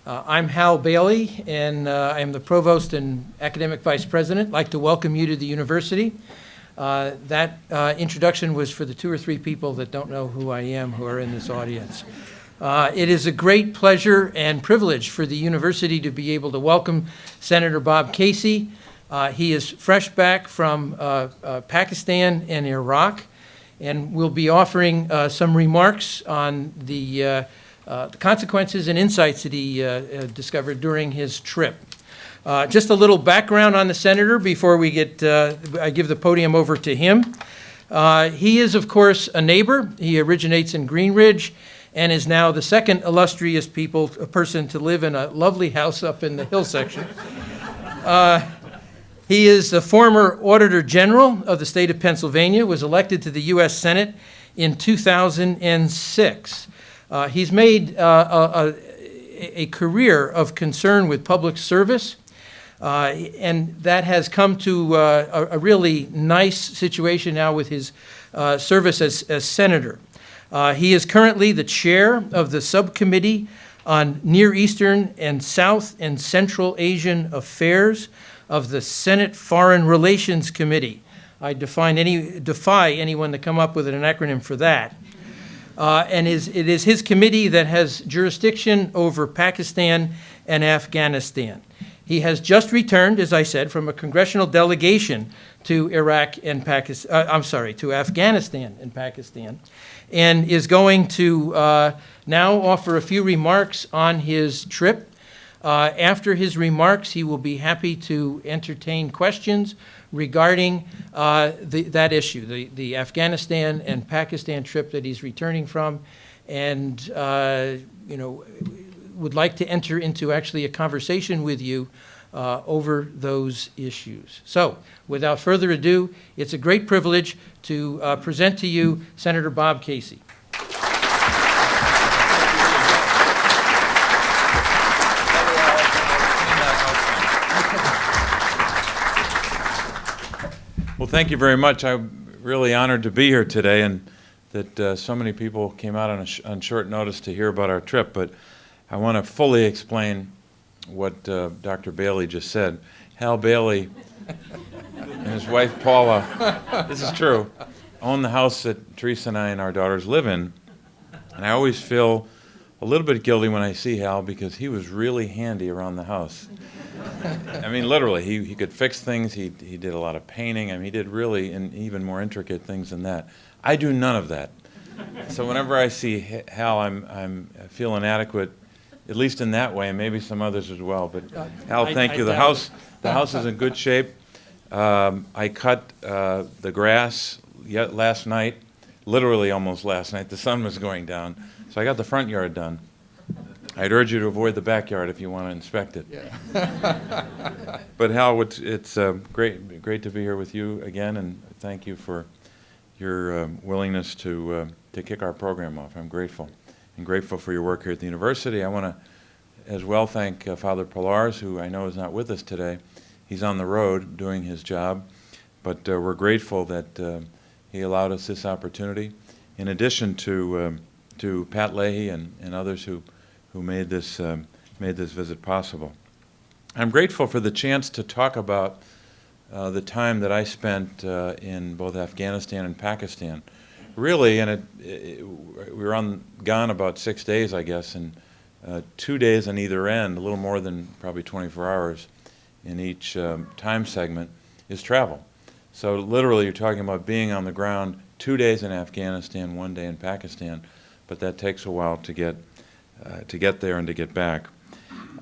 I'm Hal Bailey, and I am the Provost and Academic Vice President. I'd like to welcome you to the university. That introduction was for the 2 or 3 people that don't know who I am who are in this audience. It is a great pleasure and privilege for the university to be able to welcome Senator Bob Casey. He is fresh back from Pakistan and Iraq, and will be offering some remarks on the consequences and insights that he discovered during his trip. Just a little background on the senator before we I give the podium over to him. He is, of course, a neighbor. He originates in Green Ridge and is now the second illustrious person to live in a lovely house up in the hill section. He is the former Auditor General of the state of Pennsylvania, was elected to the U.S. Senate in 2006. He's made a career of concern with public service, and that has come to a really nice situation now with his service as senator. He is currently the chair of the subcommittee on Near Eastern and South and Central Asian Affairs of the Senate Foreign Relations Committee. I defy anyone to come up with an acronym for that. And it is his committee that has jurisdiction over Pakistan and Afghanistan. He has just returned, as I said, from a congressional delegation to to Afghanistan and Pakistan, and is going to now offer a few remarks on his trip. After his remarks, he will be happy to entertain questions regarding that issue, the Afghanistan and Pakistan trip that he's returning from, and would like to enter into actually a conversation with you over those issues. So, without further ado, it's a great privilege to present to you Senator Bob Casey. Well, thank you very much. I'm really honored to be here today, and that so many people came out on short notice to hear about our trip. But I want to fully explain what Dr. Bailey just said. Hal Bailey and his wife Paula, this is true, own the house that Teresa and I and our daughters live in. And I always feel a little bit guilty when I see Hal, because he was really handy around the house. I mean, literally, he could fix things. He did a lot of painting. I mean, he did really even more intricate things than that. I do none of that. So whenever I see Hal, I feel inadequate, at least in that way, and maybe some others as well. But Hal, thank you. The house is in good shape. I cut the grass last night, literally almost last night. The sun was going down, so I got the front yard done. I'd urge you to avoid the backyard if you want to inspect it. Yeah. But Hal, it's great to be here with you again, and thank you for your willingness to kick our program off. I'm grateful, and grateful for your work here at the university. I want to as well thank Father Pillars, who I know is not with us today. He's on the road doing his job, but we're grateful that he allowed us this opportunity, in addition to Pat Leahy and others who made this visit possible. I'm grateful for the chance to talk about the time that I spent in both Afghanistan and Pakistan. Really, and we were gone about 6 days, I guess, and 2 days on either end, a little more than probably 24 hours in each time segment, is travel. So literally, you're talking about being on the ground 2 days in Afghanistan, 1 day in Pakistan, but that takes a while to get there and to get back.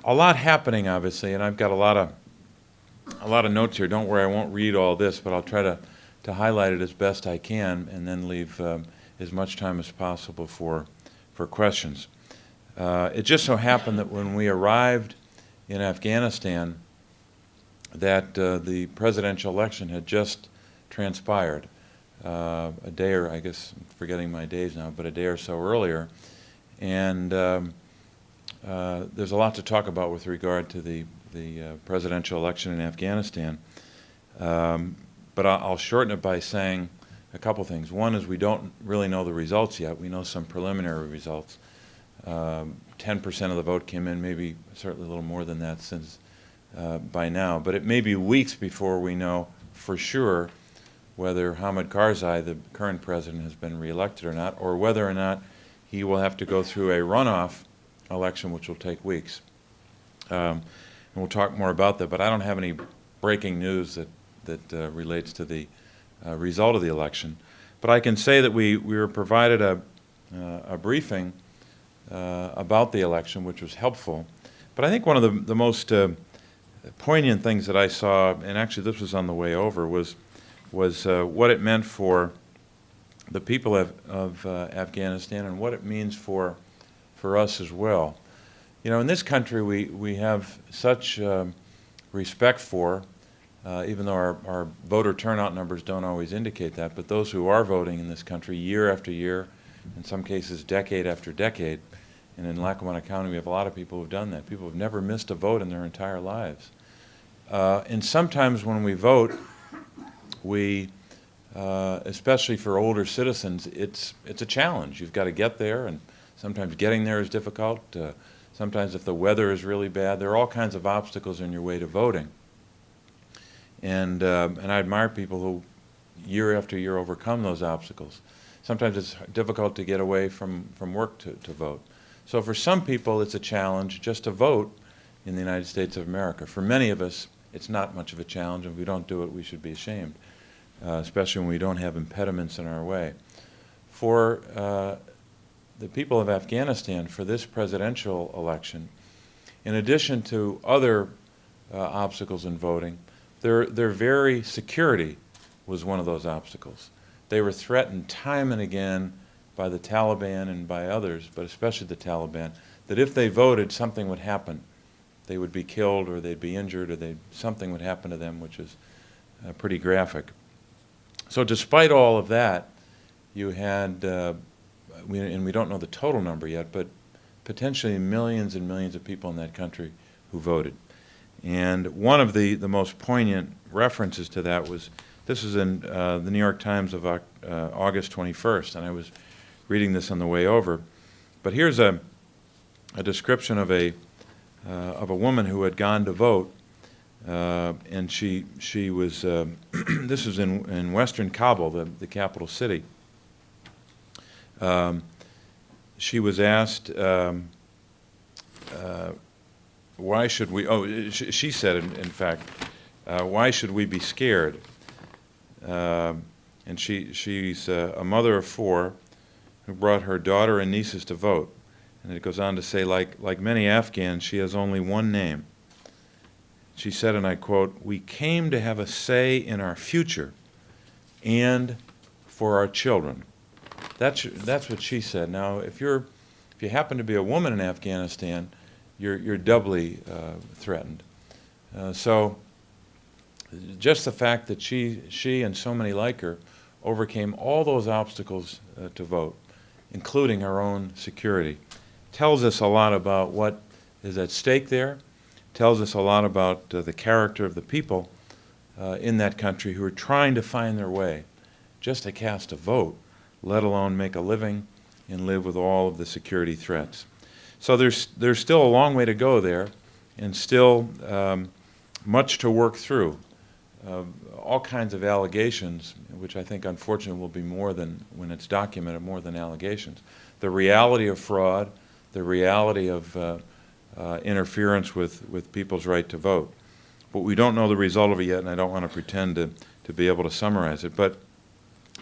A lot happening, obviously, and I've got a lot of notes here. Don't worry, I won't read all this, but I'll try to highlight it as best I can, and then leave as much time as possible for questions. It just so happened that when we arrived in Afghanistan, that the presidential election had just transpired a day, or I guess I'm forgetting my days now, but a day or so earlier. And there's a lot to talk about with regard to the presidential election in Afghanistan. But I'll shorten it by saying a couple things. One is we don't really know the results yet. We know some preliminary results. 10% of the vote came in, maybe certainly a little more than that since by now. But it may be weeks before we know for sure whether Hamid Karzai, the current president, has been reelected or not, or whether or not he will have to go through a runoff election, which will take weeks. And we'll talk more about that, but I don't have any breaking news that relates to the result of the election. But I can say that we were provided a briefing about the election, which was helpful. But I think one of the most poignant things that I saw, and actually this was on the way over, was what it meant for the people of Afghanistan and what it means for us as well. You know, in this country we have such respect for, even though our voter turnout numbers don't always indicate that, but those who are voting in this country year after year, in some cases decade after decade, and in Lackawanna County we have a lot of people who've done that. People have never missed a vote in their entire lives. And sometimes when we vote, we, especially for older citizens, it's a challenge. You've got to get there, and sometimes getting there is difficult. Sometimes if the weather is really bad, there are all kinds of obstacles in your way to voting. And I admire people who year after year overcome those obstacles. Sometimes it's difficult to get away from work to vote. So for some people it's a challenge just to vote in the United States of America. For many of us it's not much of a challenge, and if we don't do it we should be ashamed, especially when we don't have impediments in our way. For the people of Afghanistan, for this presidential election, in addition to other obstacles in voting, their very security was one of those obstacles. They were threatened time and again by the Taliban and by others, but especially the Taliban, that if they voted, something would happen. They would be killed, or they'd be injured, or something would happen to them, which is pretty graphic. So despite all of that, you had, and we don't know the total number yet, but potentially millions and millions of people in that country who voted. And one of the most poignant references to that was, this is in the New York Times of August 21st, and I was reading this on the way over. But here's a description of a woman who had gone to vote, and she was, this was in western Kabul, the capital city. She was asked, why should we, she said, in fact, why should we be scared? And she's a mother of 4 who brought her daughter and nieces to vote. And it goes on to say, like many Afghans, she has only one name. She said, and I quote, "We came to have a say in our future and for our children." That's what she said. Now, if you happen to be a woman in Afghanistan, you're doubly threatened. So just the fact that she and so many like her overcame all those obstacles to vote, including her own security, tells us a lot about what is at stake there, tells us a lot about the character of the people in that country who are trying to find their way just to cast a vote, let alone make a living and live with all of the security threats. So there's still a long way to go there, and still much to work through. All kinds of allegations, which I think unfortunately will be more than, when it's documented, more than allegations. The reality of fraud, the reality of interference with people's right to vote. But we don't know the result of it yet, and I don't want to pretend to be able to summarize it. But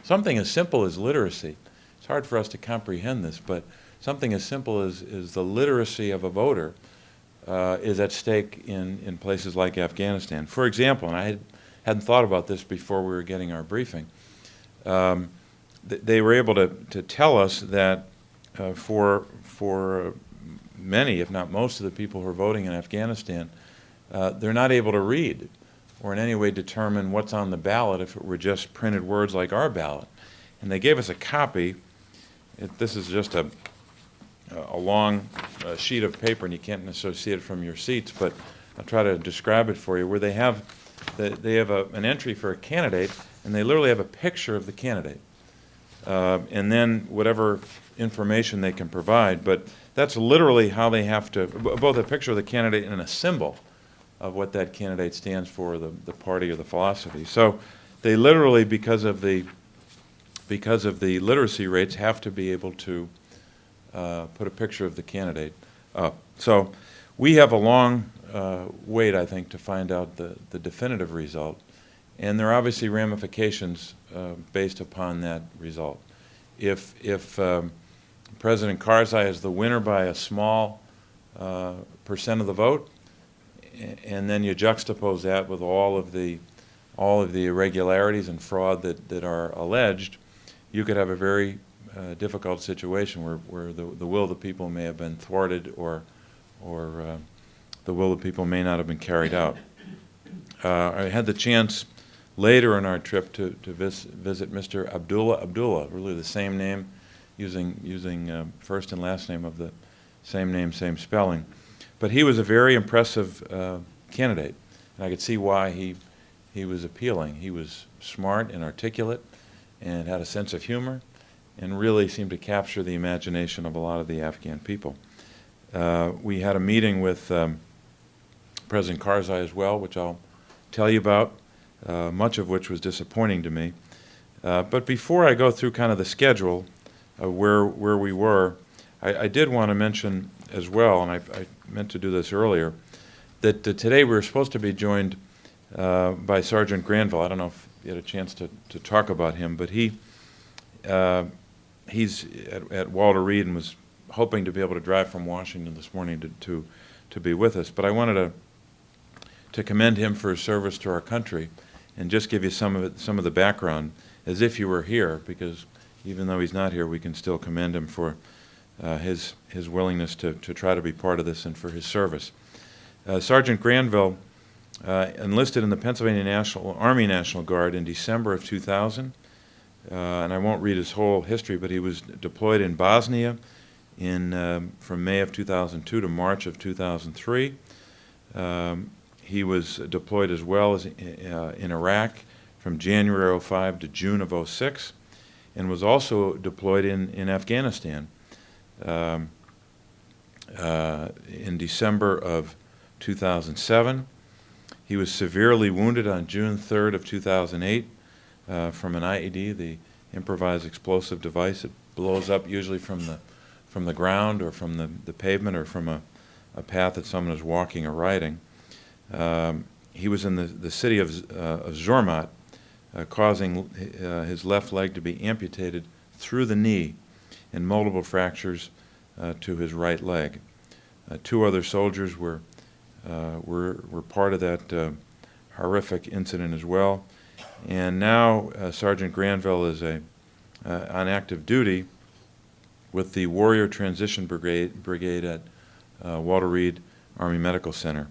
something as simple as literacy, it's hard for us to comprehend this, but something as simple as the literacy of a voter is at stake in places like Afghanistan. For example, and I hadn't thought about this before we were getting our briefing, they were able to tell us that for many, if not most of the people who are voting in Afghanistan, they're not able to read or in any way determine what's on the ballot if it were just printed words like our ballot. And they gave us a copy. This is just a long sheet of paper, and you can't necessarily see it from your seats, but I'll try to describe it for you, where they have an entry for a candidate, and they literally have a picture of the candidate. and then whatever information they can provide. But that's literally how they have to, both a picture of the candidate and a symbol of what that candidate stands for, the party or the philosophy. So they literally, because of the literacy rates, have to be able to put a picture of the candidate up. So we have a long wait, I think, to find out the definitive result. And there are obviously ramifications based upon that result. If President Karzai is the winner by a small percent of the vote, and then you juxtapose that with all of the irregularities and fraud that are alleged, you could have a very difficult situation where the will of the people may have been thwarted, or the will of the people may not have been carried out. I had the chance later in our trip to visit Mr. Abdullah, really the same name, using first and last name of the same name, same spelling. But he was a very impressive candidate, and I could see why he was appealing. He was smart and articulate and had a sense of humor and really seemed to capture the imagination of a lot of the Afghan people. We had a meeting with President Karzai as well, which I'll tell you about, much of which was disappointing to me. But before I go through kind of the schedule of where we were, I did want to mention as well, and I meant to do this earlier, that today we were supposed to be joined by Sergeant Granville. I don't know if you had a chance to talk about him, but he's at Walter Reed and was hoping to be able to drive from Washington this morning to be with us. But I wanted to commend him for his service to our country and just give you some of the background as if you were here, because even though he's not here, we can still commend him for his willingness to try to be part of this and for his service. Sergeant Granville enlisted in the Pennsylvania Army National Guard in December of 2000, and I won't read his whole history, but he was deployed in Bosnia from May of 2002 to March of 2003. He was deployed as well as in Iraq from January of 2005 to June of 2006, and was also deployed in Afghanistan in December of 2007. He was severely wounded on June 3rd of 2008 from an IED, the improvised explosive device. It blows up usually from the ground or from the pavement or from a path that someone is walking or riding. He was in the city of Zermatt, causing his left leg to be amputated through the knee and multiple fractures to his right leg. Two other soldiers were part of that horrific incident as well. And now Sergeant Granville is on active duty with the Warrior Transition Brigade at Walter Reed Army Medical Center.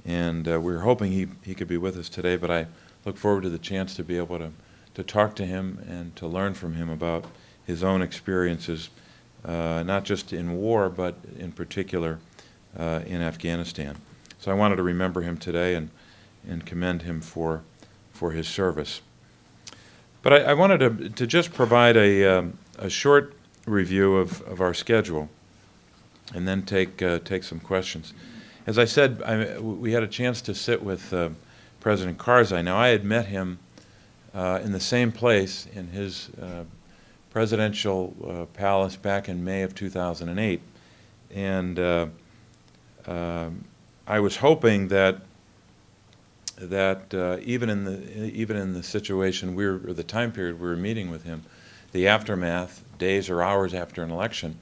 And we're hoping he could be with us today, but I look forward to the chance to be able to talk to him and to learn from him about his own experiences, not just in war, but in particular in Afghanistan. So I wanted to remember him today and commend him for his service. But I wanted to just provide a short review of our schedule and then take some questions. As I said, we had a chance to sit with President Karzai. Now, I had met him in the same place in his presidential palace back in May of 2008, and I was hoping that even in the situation or the time period we were meeting with him, the aftermath, days or hours after an election,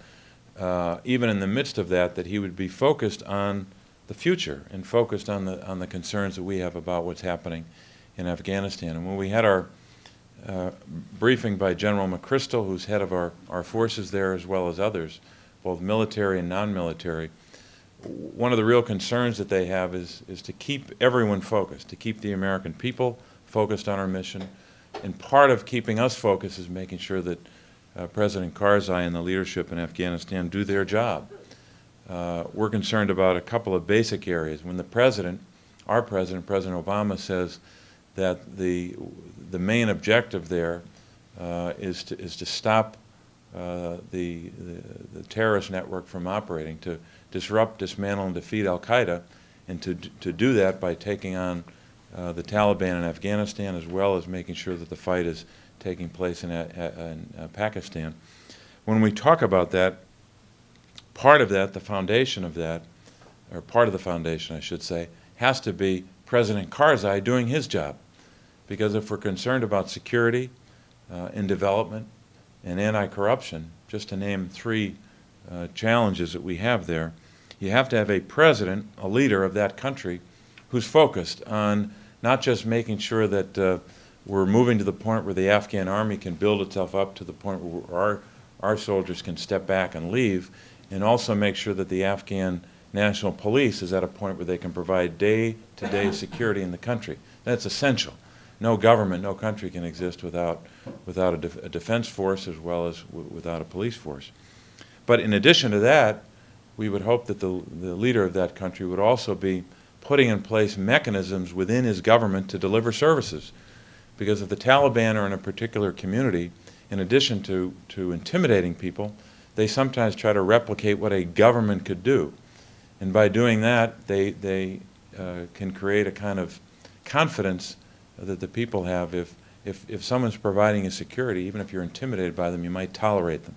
even in the midst of that he would be focused on the future and focused on the concerns that we have about what's happening in Afghanistan. And when we had our briefing by General McChrystal, who's head of our forces there as well as others, both military and non-military, one of the real concerns that they have is to keep everyone focused, to keep the American people focused on our mission. And part of keeping us focused is making sure that President Karzai and the leadership in Afghanistan do their job. We're concerned about a couple of basic areas. When our president, President Obama, says that the main objective there is to stop the terrorist network from operating, to disrupt, dismantle, and defeat Al-Qaeda, and to do that by taking on the Taliban in Afghanistan, as well as making sure that the fight is taking place in Pakistan. When we talk about that, part of that, the foundation of that, or part of the foundation, I should say, has to be President Karzai doing his job. Because if we're concerned about security and development and anti-corruption, just to name three challenges that we have there, you have to have a president, a leader of that country, who's focused on not just making sure that we're moving to the point where the Afghan army can build itself up to the point where our soldiers can step back and leave, and also make sure that the Afghan National Police is at a point where they can provide day-to-day security in the country. That's essential. No government, no country can exist without a defense force as well as without a police force. But in addition to that, we would hope that the leader of that country would also be putting in place mechanisms within his government to deliver services. Because if the Taliban are in a particular community, in addition to intimidating people, they sometimes try to replicate what a government could do. And by doing that, they can create a kind of confidence that the people have. If someone's providing you security, even if you're intimidated by them, you might tolerate them.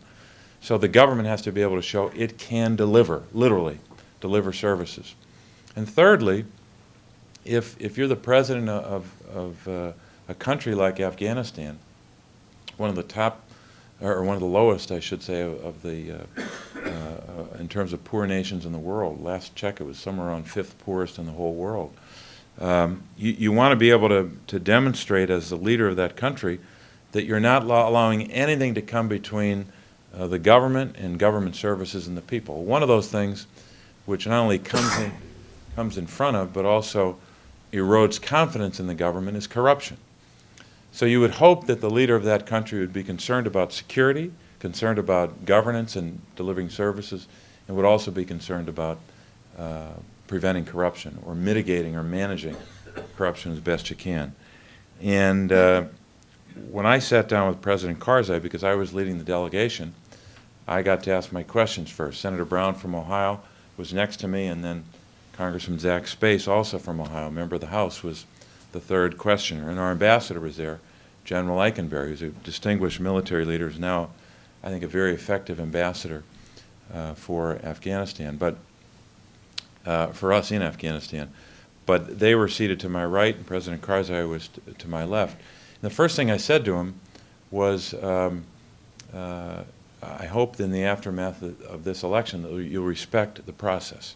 So the government has to be able to show it can deliver, literally, deliver services. And thirdly, if you're the president of a country like Afghanistan, one of the top, or one of the lowest, I should say, of the in terms of poor nations in the world. Last check, it was somewhere around fifth poorest in the whole world. You want to be able to demonstrate as the leader of that country that you're not allowing anything to come between the government and government services and the people. One of those things which not only comes in front of, but also erodes confidence in the government, is corruption. So you would hope that the leader of that country would be concerned about security, concerned about governance and delivering services, and would also be concerned about preventing corruption or mitigating or managing corruption as best you can. And when I sat down with President Karzai, because I was leading the delegation, I got to ask my questions first. Senator Brown from Ohio was next to me, and then Congressman Zach Space, also from Ohio, member of the House, was the third questioner. And our ambassador was there, General Eikenberry, who's a distinguished military leader, who's now, I think, a very effective ambassador for Afghanistan, but for us in Afghanistan. But they were seated to my right, and President Karzai was to my left. And the first thing I said to him was, I hope in the aftermath of this election that you'll respect the process.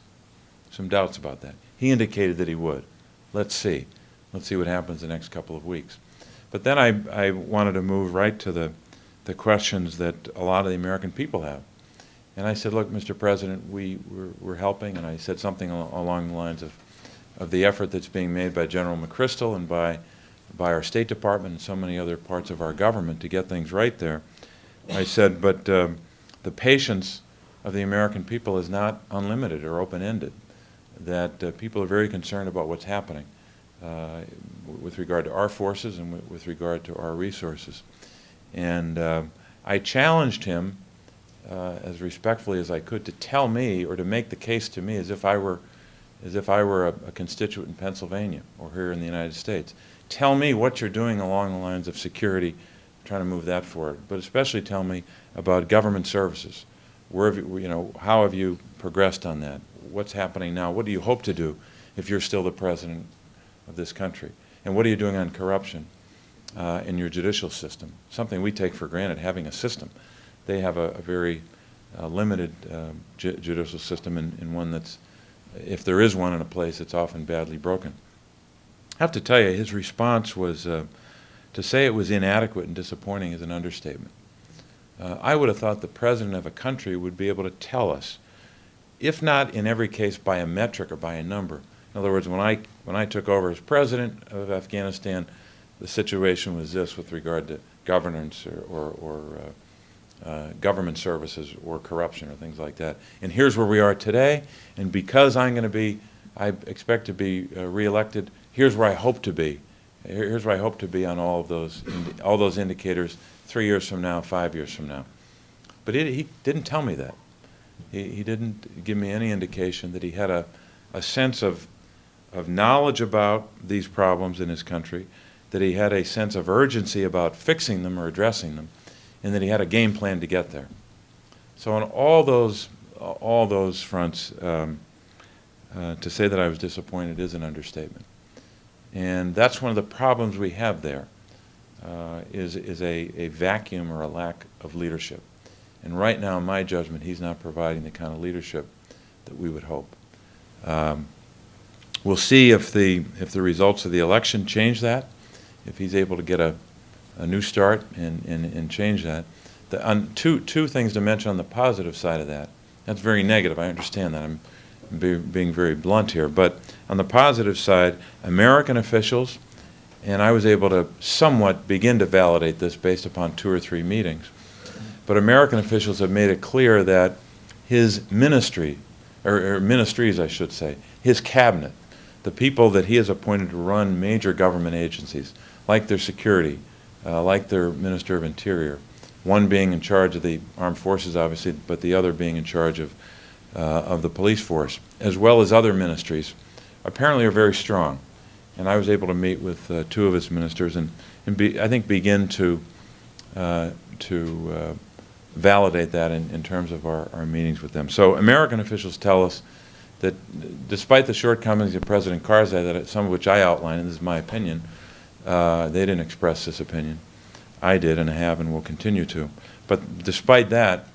Some doubts about that. He indicated that he would. Let's see. Let's see what happens the next couple of weeks. But then I wanted to move right to the questions that a lot of the American people have. And I said, look, Mr. President, we're helping, and I said something along the lines of the effort that's being made by General McChrystal and by our State Department and so many other parts of our government to get things right there. I said, but the patience of the American people is not unlimited or open-ended, that people are very concerned about what's happening with regard to our forces and with regard to our resources. And I challenged him as respectfully as I could to tell me, or to make the case to me, as if I were a constituent in Pennsylvania or here in the United States. Tell me what you're doing along the lines of security, trying to move that forward, but especially tell me about government services. Where have you, how have you progressed on that? What's happening now? What do you hope to do if you're still the president of this country? And what are you doing on corruption in your judicial system? Something we take for granted, having a system. They have a very limited judicial system, and one that's, if there is one in a place, it's often badly broken. I have to tell you, his response was, to say it was inadequate and disappointing is an understatement. I would have thought the president of a country would be able to tell us, if not in every case by a metric or by a number. In other words, when I took over as president of Afghanistan, the situation was this with regard to governance or government services or corruption or things like that. And here's where we are today, and because I expect to be reelected, here's where I hope to be Here's where I hope to be on all those indicators 3 years from now, 5 years from now. But he didn't tell me that. He didn't give me any indication that he had a sense of knowledge about these problems in his country, that he had a sense of urgency about fixing them or addressing them, and that he had a game plan to get there. So on all those fronts, to say that I was disappointed is an understatement. And that's one of the problems we have there, is a vacuum or a lack of leadership. And right now, in my judgment, he's not providing the kind of leadership that we would hope. We'll see if the results of the election change that, if he's able to get a new start and change that. Two things to mention on the positive side of that. That's very negative. I understand that. I'm being very blunt here. But on the positive side, American officials, and I was able to somewhat begin to validate this based upon 2 or 3 meetings, but American officials have made it clear that his ministry, or ministries I should say, his cabinet, the people that he has appointed to run major government agencies, like their security, like their Minister of Interior, one being in charge of the armed forces, obviously, but the other being in charge of the police force, as well as other ministries, apparently are very strong. And I was able to meet with 2 of his ministers and I think begin to validate that in terms of our meetings with them. So American officials tell us that despite the shortcomings of President Karzai, some of which I outlined, and this is my opinion, they didn't express this opinion. I did and have and will continue to. But despite that,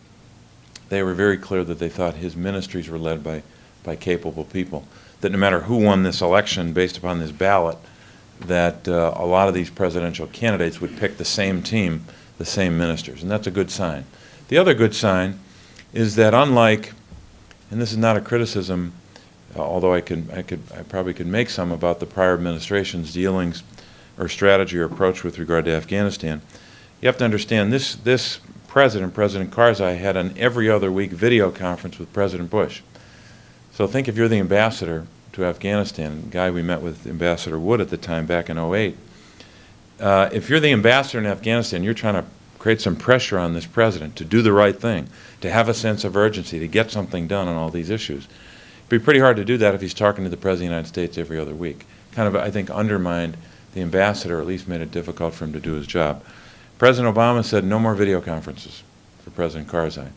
they were very clear that they thought his ministries were led by capable people, that no matter who won this election based upon this ballot, that a lot of these presidential candidates would pick the same team, the same ministers, and that's a good sign. The other good sign is that unlike, and this is not a criticism, although I probably could make some about the prior administration's dealings or strategy or approach with regard to Afghanistan, you have to understand this President Karzai, had an every other week video conference with President Bush. So think if you're the ambassador to Afghanistan, the guy we met with, Ambassador Wood at the time back in '08, if you're the ambassador in Afghanistan, you're trying to create some pressure on this president to do the right thing, to have a sense of urgency, to get something done on all these issues. It'd be pretty hard to do that if he's talking to the President of the United States every other week. Kind of, I think, undermined the ambassador, or at least made it difficult for him to do his job. President Obama said no more video conferences for President Karzai,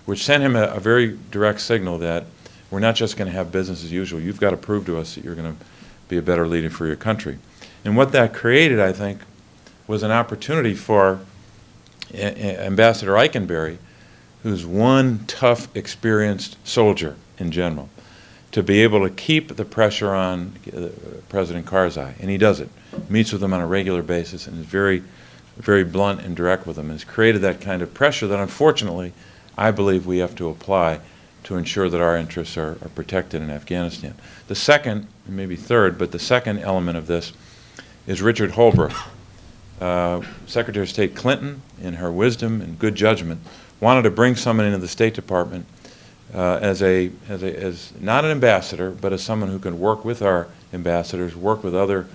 which sent him a very direct signal that we're not just going to have business as usual. You've got to prove to us that you're going to be a better leader for your country. And what that created, I think, was an opportunity for Ambassador Eikenberry, who's one tough, experienced soldier in general, to be able to keep the pressure on President Karzai. And he does it. Meets with him on a regular basis and is very, very blunt and direct with him. And has created that kind of pressure that, unfortunately, I believe we have to apply to ensure that our interests are protected in Afghanistan. The second, and maybe third, but the second element of this is Richard Holbrooke. Secretary of State Clinton, in her wisdom and good judgment, wanted to bring someone into the State Department as not an ambassador, but as someone who can work with our ambassadors, work with other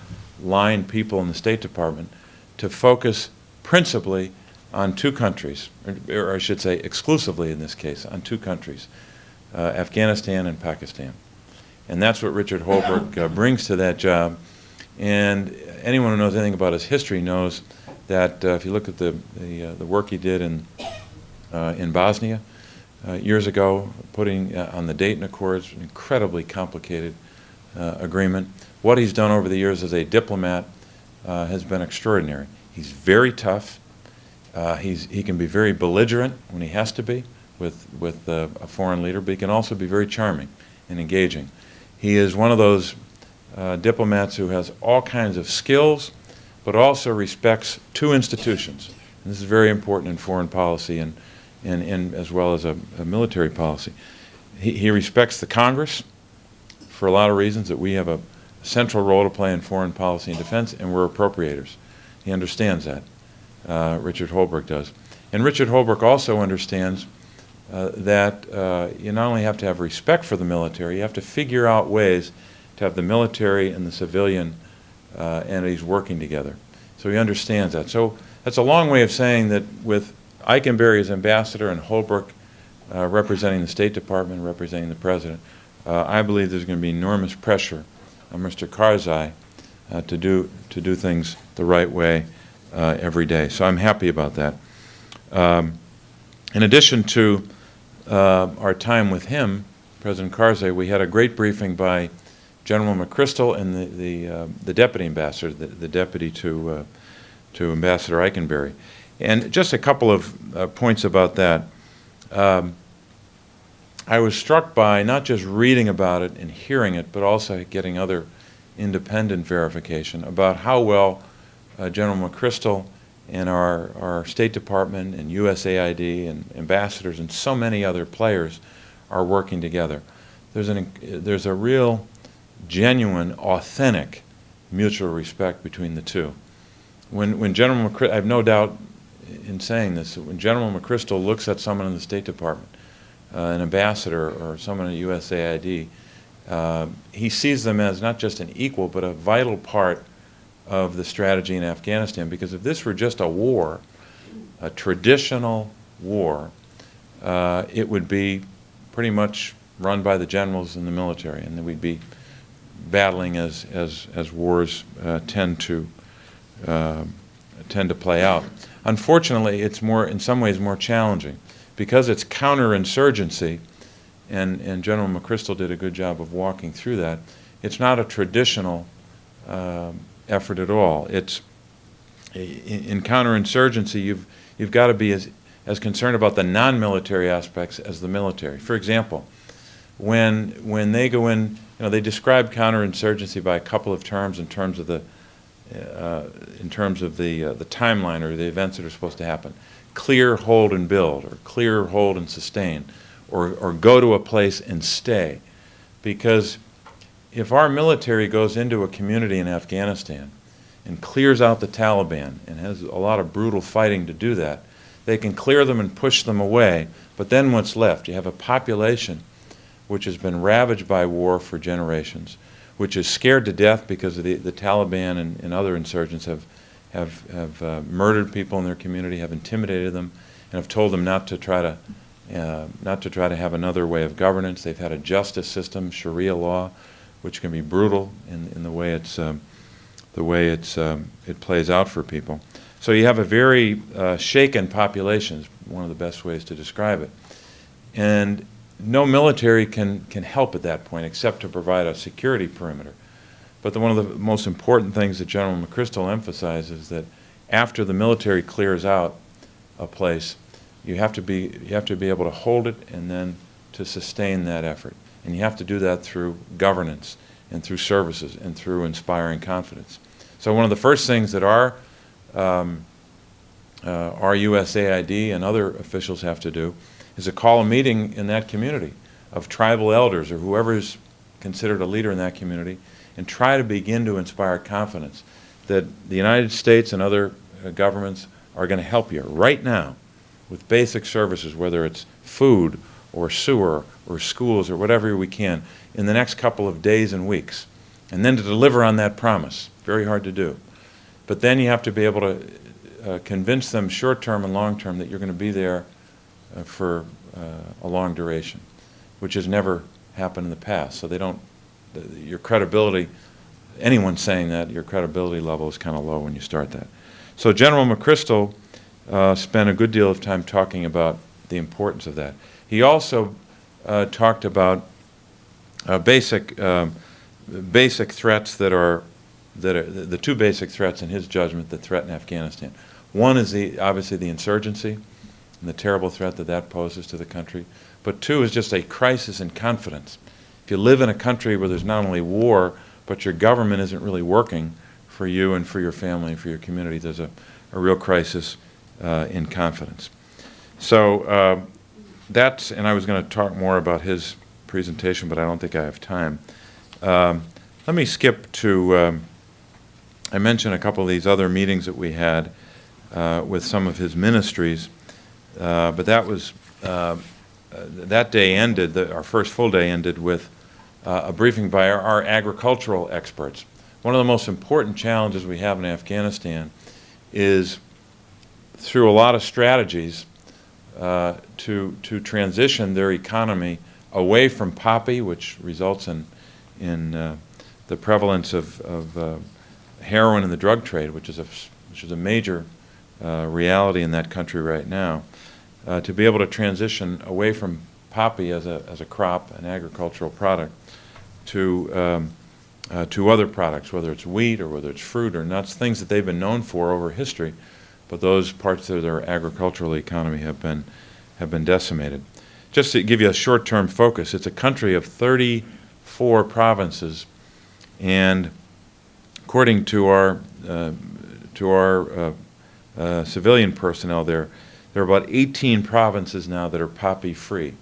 line people in the State Department to focus principally on 2 countries, or I should say exclusively in this case, on 2 countries, Afghanistan and Pakistan. And that's what Richard Holbrooke brings to that job. And anyone who knows anything about his history knows that if you look at the work he did in Bosnia years ago, putting on the Dayton Accords, an incredibly complicated agreement. What he's done over the years as a diplomat has been extraordinary. He's very tough. He can be very belligerent when he has to be with a foreign leader, but he can also be very charming and engaging. He is one of those diplomats who has all kinds of skills, but also respects 2 institutions. And this is very important in foreign policy and as well as a military policy. He respects the Congress for a lot of reasons, that we have a central role to play in foreign policy and defense, and we're appropriators. He understands that. Richard Holbrooke does. And Richard Holbrooke also understands that you not only have to have respect for the military, you have to figure out ways to have the military and the civilian and he's working together. So he understands that. So that's a long way of saying that with Eikenberry as ambassador and Holbrook representing the State Department, representing the President, I believe there's going to be enormous pressure on Mr. Karzai to do things the right way every day. So I'm happy about that. In addition to our time with him, President Karzai, we had a great briefing by General McChrystal and the deputy ambassador, the deputy to Ambassador Eikenberry. And just a couple of points about that. I was struck by not just reading about it and hearing it, but also getting other independent verification about how well General McChrystal and our State Department and USAID and ambassadors and so many other players are working together. There's a real, genuine, authentic mutual respect between the two. When General McChrystal, I have no doubt in saying this, when General McChrystal looks at someone in the State Department, an ambassador or someone at USAID, he sees them as not just an equal, but a vital part of the strategy in Afghanistan. Because if this were just a war, a traditional war, it would be pretty much run by the generals and the military, and then we'd be battling as wars tend to play out. Unfortunately, it's in some ways more challenging because it's counterinsurgency, and General McChrystal did a good job of walking through that. It's not a traditional effort at all. It's in counterinsurgency. You've got to be as concerned about the non-military aspects as the military. For example, when they go in, they describe counterinsurgency by a couple of terms in terms of the timeline or the events that are supposed to happen. Clear, hold, and build, or clear, hold, and sustain, or go to a place and stay. Because if our military goes into a community in Afghanistan and clears out the Taliban and has a lot of brutal fighting to do that, they can clear them and push them away, but then what's left? You have a population which has been ravaged by war for generations, which is scared to death because of the Taliban and other insurgents have murdered people in their community, have intimidated them, and have told them not to try to have another way of governance. They've had a justice system, Sharia law, which can be brutal in the way it plays out for people. So you have a very shaken population, is one of the best ways to describe it. And no military can help at that point except to provide a security perimeter. But one of the most important things that General McChrystal emphasizes is that after the military clears out a place, you have to be able to hold it and then to sustain that effort. And you have to do that through governance and through services and through inspiring confidence. So one of the first things that our USAID and other officials have to do is to call a meeting in that community of tribal elders or whoever is considered a leader in that community and try to begin to inspire confidence that the United States and other governments are going to help you right now with basic services, whether it's food or sewer or schools or whatever we can, in the next couple of days and weeks. And then to deliver on that promise. Very hard to do. But then you have to be able to convince them short-term and long-term that you're going to be there for a long duration, which has never happened in the past. So they don't, your credibility, anyone saying that, your credibility level is kind of low when you start that. So General McChrystal spent a good deal of time talking about the importance of that. He also talked about basic threats that are the two basic threats in his judgment that threaten Afghanistan. One is obviously the insurgency and the terrible threat that poses to the country. But two is just a crisis in confidence. If you live in a country where there's not only war, but your government isn't really working for you and for your family and for your community, there's a real crisis in confidence. So that's, and I was going to talk more about his presentation, but I don't think I have time. Let me skip to, I mentioned a couple of these other meetings that we had with some of his ministries, but that was, that day ended, our first full day ended with a briefing by our agricultural experts. one of the most important challenges we have in Afghanistan is through a lot of strategies to transition their economy away from poppy, which results in the prevalence of heroin in the drug trade, which is a major reality in that country right now, to be able to transition away from poppy as a crop, an agricultural product, to other products, whether it's wheat or whether it's fruit or nuts, things that they've been known for over history, but those parts of their agricultural economy have been decimated. Just to give you a short-term focus, it's a country of 34 provinces, and according to our civilian personnel there are about 18 provinces now that are poppy-free.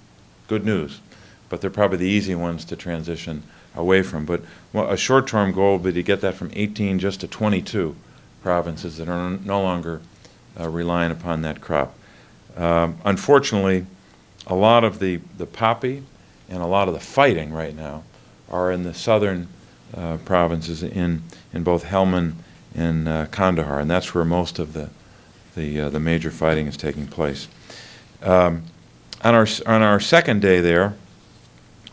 Good news, but they're probably the easy ones to transition away from. But a short-term goal will be to get that from 18 just to 22 provinces that are no longer relying upon that crop. Unfortunately, a lot of the poppy and a lot of the fighting right now are in the southern provinces in both Helmand and Kandahar, and that's where most of the major fighting is taking place. On our second day there,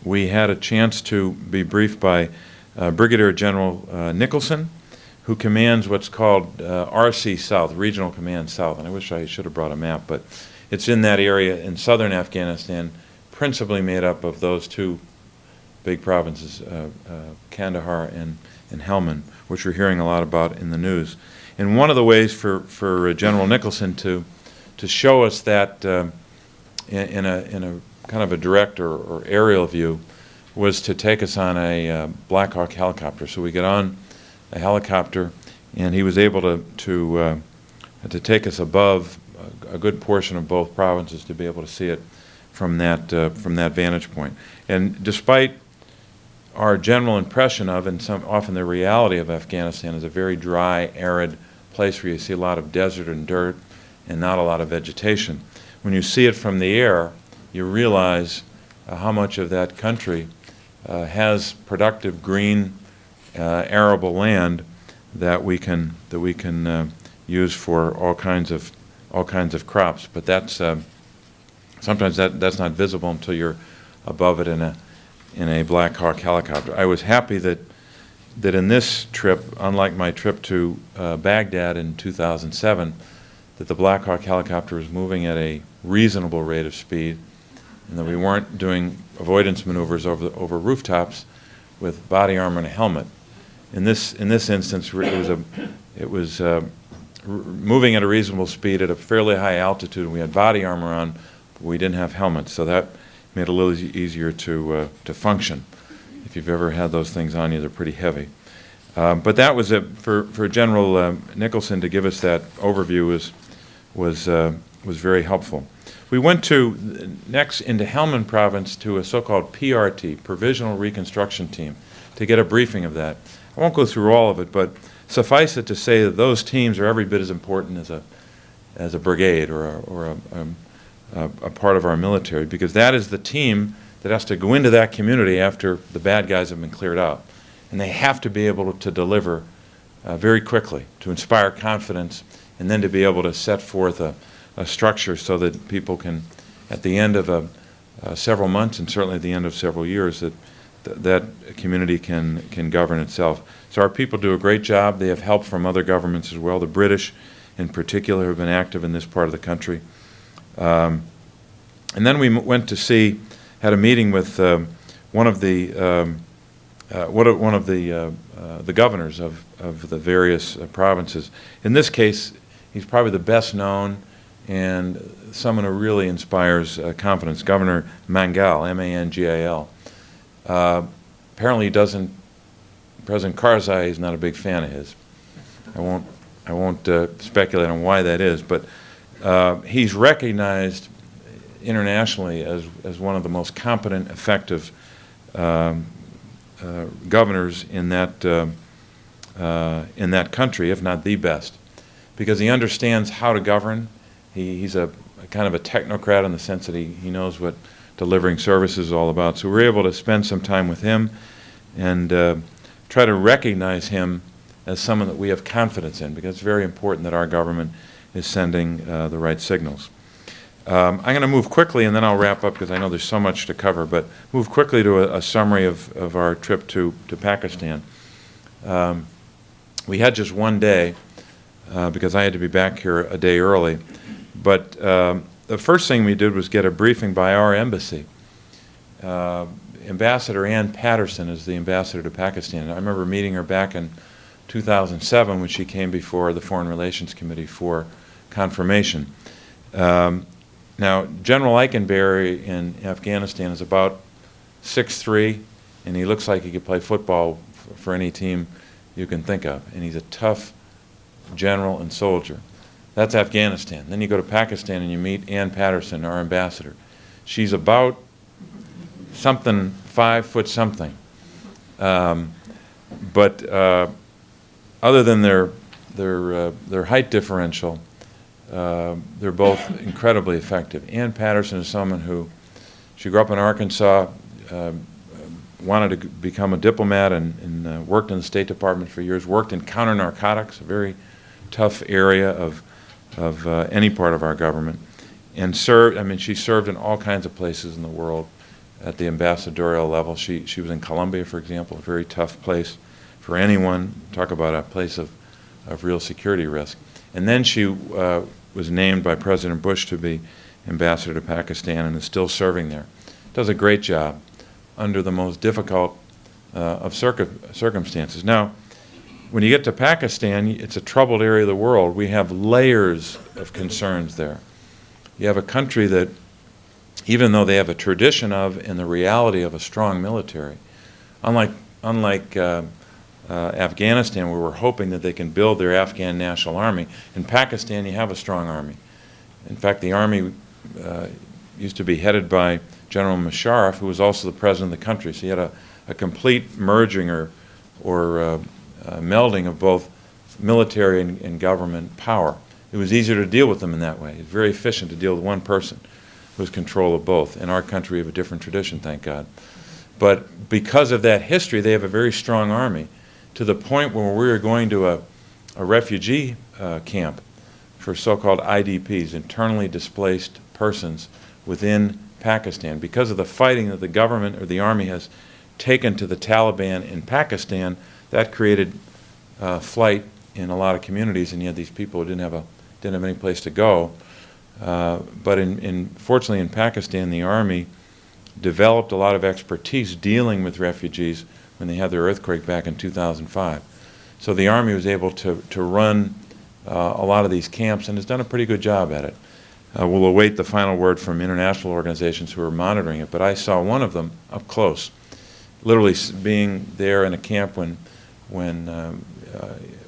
we had a chance to be briefed by Brigadier General Nicholson, who commands what's called RC South, Regional Command South. And I wish I should have brought a map, but it's in that area in southern Afghanistan, principally made up of those two big provinces, Kandahar and Helmand, which we're hearing a lot about in the news. And one of the ways for General Nicholson to show us that in a kind of a direct or aerial view was to take us on a Black Hawk helicopter. So we get on a helicopter, and he was able to take us above a good portion of both provinces to be able to see it from that vantage point. And despite our general impression of, and often the reality of Afghanistan is a very dry, arid place where you see a lot of desert and dirt and not a lot of vegetation. When you see it from the air, you realize how much of that country has productive green, arable land that we can use for all kinds of crops. But that's sometimes that's not visible until you're above it in a Black Hawk helicopter. I was happy that in this trip, unlike my trip to Baghdad in 2007, that the Black Hawk helicopter was moving at a reasonable rate of speed, and that we weren't doing avoidance maneuvers over rooftops with body armor and a helmet. In this instance, it was moving at a reasonable speed at a fairly high altitude. We had body armor on, but we didn't have helmets, so that made it a little easier to function. If you've ever had those things on you, they're pretty heavy. But that was for General Nicholson to give us that overview was very helpful. We went next into Helmand Province to a so-called PRT, Provisional Reconstruction Team, to get a briefing of that. I won't go through all of it, but suffice it to say that those teams are every bit as important as a brigade or a part of our military, because that is the team that has to go into that community after the bad guys have been cleared out. And they have to be able to deliver very quickly, to inspire confidence, and then to be able to set forth a structure so that people can, at the end of several months and certainly at the end of several years, that community can govern itself. So our people do a great job. They have help from other governments as well. The British, in particular, have been active in this part of the country. And then we went to had a meeting with one of the governors of the various provinces. In this case, he's probably the best known and someone who really inspires confidence. Governor Mangal, M-A-N-G-A-L. Apparently, President Karzai is not a big fan of his. I won't speculate on why that is, but he's recognized internationally as one of the most competent, effective governors in that country, if not the best, because he understands how to govern. He's a kind of a technocrat in the sense that he knows what delivering services is all about. So we were able to spend some time with him and try to recognize him as someone that we have confidence in, because it's very important that our government is sending the right signals. I'm going to move quickly, and then I'll wrap up because I know there's so much to cover, but move quickly to a summary of our trip to Pakistan. We had just one day because I had to be back here a day early, but the first thing we did was get a briefing by our embassy. Ambassador Ann Patterson is the ambassador to Pakistan. I remember meeting her back in 2007 when she came before the Foreign Relations Committee for confirmation. Now, General Eikenberry in Afghanistan is about 6'3", and he looks like he could play football for any team you can think of. And he's a tough general and soldier. That's Afghanistan. Then you go to Pakistan and you meet Ann Patterson, our ambassador. She's about something, 5 foot something. But other than their height differential, they're both incredibly effective. Ann Patterson is someone who, she grew up in Arkansas, wanted to become a diplomat and worked in the State Department for years, worked in counter-narcotics, a very tough area of any part of our government, and served, I mean, she served in all kinds of places in the world at the ambassadorial level. She was in Colombia, for example, a very tough place for anyone. Talk about a place of real security risk. And then she was named by President Bush to be ambassador to Pakistan and is still serving there. Does a great job under the most difficult of circumstances. Now, when you get to Pakistan, it's a troubled area of the world. We have layers of concerns there. You have a country that, even though they have a tradition of and the reality of a strong military, unlike Afghanistan, where we're hoping that they can build their Afghan national army, in Pakistan you have a strong army. In fact, the army used to be headed by General Musharraf, who was also the president of the country. So you had a complete merging or melding of both military and government power. It was easier to deal with them in that way. It's very efficient to deal with one person who has control of both. In our country, we have a different tradition, thank God. But because of that history, they have a very strong army, to the point where we were going to a refugee camp for so-called IDPs, internally displaced persons within Pakistan. Because of the fighting that the government or the army has taken to the Taliban in Pakistan, that created flight in a lot of communities, and you had these people who didn't have any place to go. But fortunately in Pakistan, the army developed a lot of expertise dealing with refugees when they had their earthquake back in 2005. So the army was able to run a lot of these camps and has done a pretty good job at it. We'll await the final word from international organizations who are monitoring it, but I saw one of them up close, literally being there in a camp when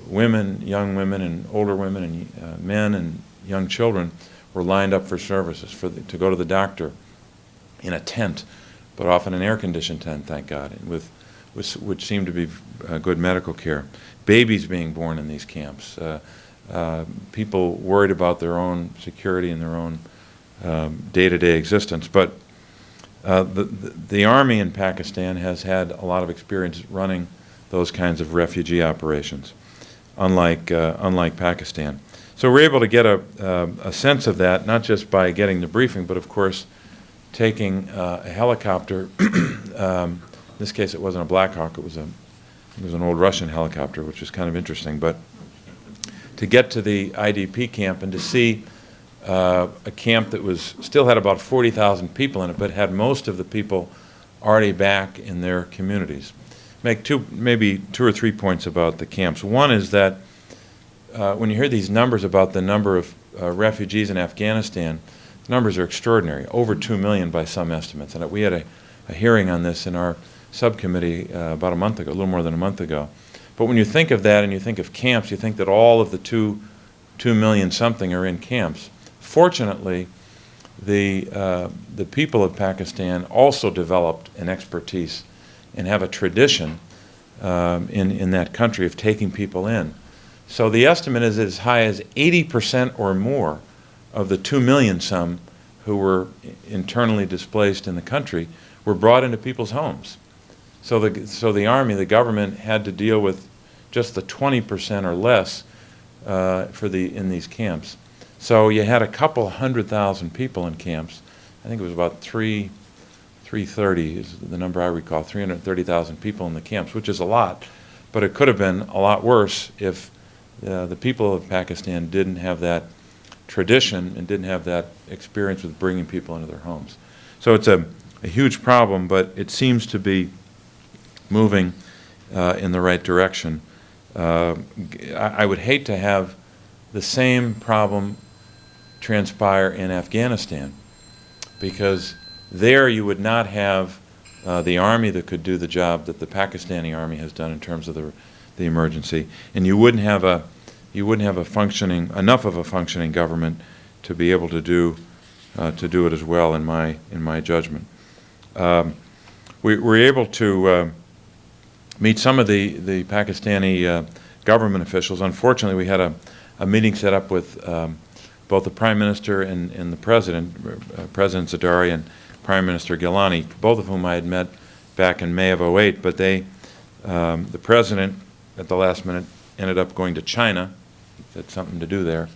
women, young women and older women and men and young children were lined up for services to go to the doctor in a tent, but often an air-conditioned tent, thank God, which seemed to be good medical care. Babies being born in these camps, people worried about their own security and their own day-to-day existence. But the army in Pakistan has had a lot of experience running those kinds of refugee operations, unlike Pakistan. So we're able to get a sense of that, not just by getting the briefing, but of course taking a helicopter. In this case, it wasn't a Black Hawk; it was an old Russian helicopter, which was kind of interesting. But to get to the IDP camp and to see a camp that still had about 40,000 people in it, but had most of the people already back in their communities. Make maybe two or three points about the camps. One is that when you hear these numbers about the number of refugees in Afghanistan, the numbers are extraordinary, over 2 million by some estimates. And we had a hearing on this in our subcommittee about a month ago, a little more than a month ago. But when you think of that and you think of camps, you think that all of the 2 million something are in camps. Fortunately, the people of Pakistan also developed an expertise and have a tradition in that country of taking people in. So the estimate is as high as 80% or more of the 2 million some who were internally displaced in the country were brought into people's homes. So the army, the government, had to deal with just the 20% or less in these camps. So you had a couple 100,000 people in camps. I think it was about 330 is the number I recall, 330,000 people in the camps, which is a lot, but it could have been a lot worse if the people of Pakistan didn't have that tradition and didn't have that experience with bringing people into their homes. So it's a huge problem, but it seems to be moving in the right direction. I would hate to have the same problem transpire in Afghanistan, because there you would not have the army that could do the job that the Pakistani army has done in terms of the emergency, and you wouldn't have enough of a functioning government to be able to do it as well, in my judgment. We were able to meet some of the Pakistani government officials. Unfortunately, we had a meeting set up with both the Prime Minister and the President, President Zardari and Prime Minister Gilani, both of whom I had met back in May of '08, but the President at the last minute ended up going to China. He had something to do there,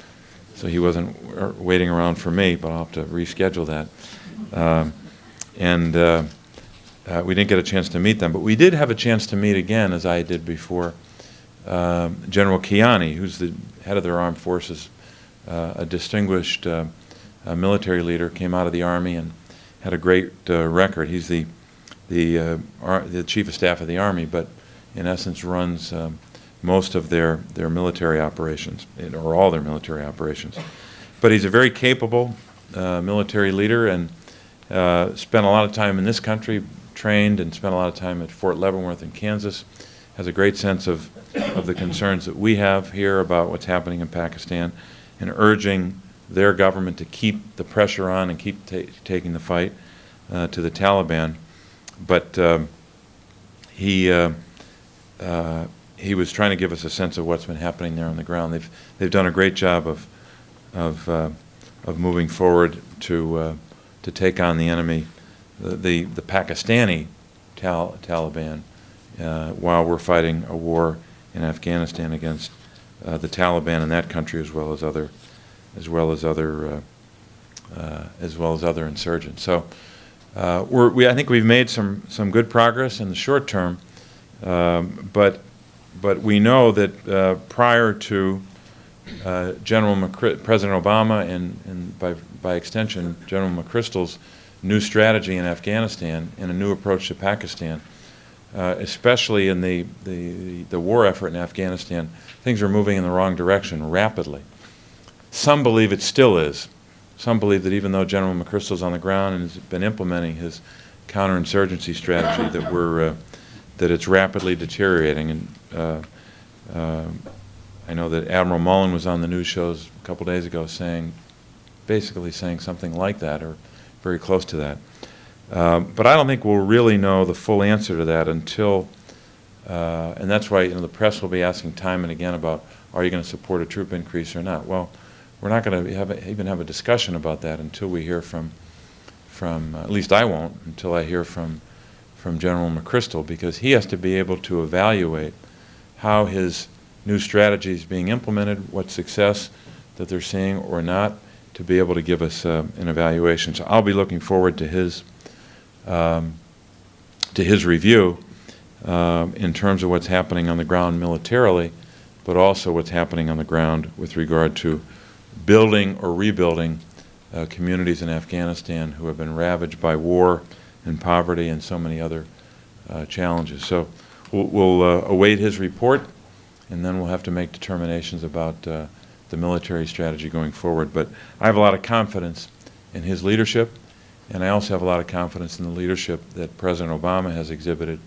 so he wasn't waiting around for me, but I'll have to reschedule that. We didn't get a chance to meet them, but we did have a chance to meet again, as I did before, General Kiani, who's the head of their armed forces, a distinguished military leader, came out of the Army and had a great record. He's the Chief of Staff of the Army, but in essence runs most of their military operations, or all their military operations. But he's a very capable military leader, and spent a lot of time in this country, trained, and spent a lot of time at Fort Leavenworth in Kansas. Has a great sense of the concerns that we have here about what's happening in Pakistan, and urging their government to keep the pressure on and keep taking the fight to the Taliban. But he was trying to give us a sense of what's been happening there on the ground. They've done a great job of moving forward to take on the enemy, the Pakistani Taliban, while we're fighting a war in Afghanistan against the Taliban in that country, as well as other insurgents. So I think we've made some good progress in the short term, but we know that prior to President Obama and by extension General McChrystal's new strategy in Afghanistan and a new approach to Pakistan, especially in the war effort in Afghanistan, things are moving in the wrong direction rapidly. Some believe it still is. Some believe that even though General McChrystal's on the ground and has been implementing his counterinsurgency strategy, that it's rapidly deteriorating. And I know that Admiral Mullen was on the news shows a couple days ago basically saying something like that, or very close to that. But I don't think we'll really know the full answer to that until, and that's why the press will be asking time and again about, are you going to support a troop increase or not? Well, we're not going to even have a discussion about that until we hear from at least I won't, until I hear from General McChrystal, because he has to be able to evaluate how his new strategy is being implemented, what success that they're seeing or not, to be able to give us an evaluation. So I'll be looking forward to his review in terms of what's happening on the ground militarily, but also what's happening on the ground with regard to building or rebuilding communities in Afghanistan who have been ravaged by war and poverty and so many other challenges. So we'll await his report, and then we'll have to make determinations about the military strategy going forward. But I have a lot of confidence in his leadership, and I also have a lot of confidence in the leadership that President Obama has exhibited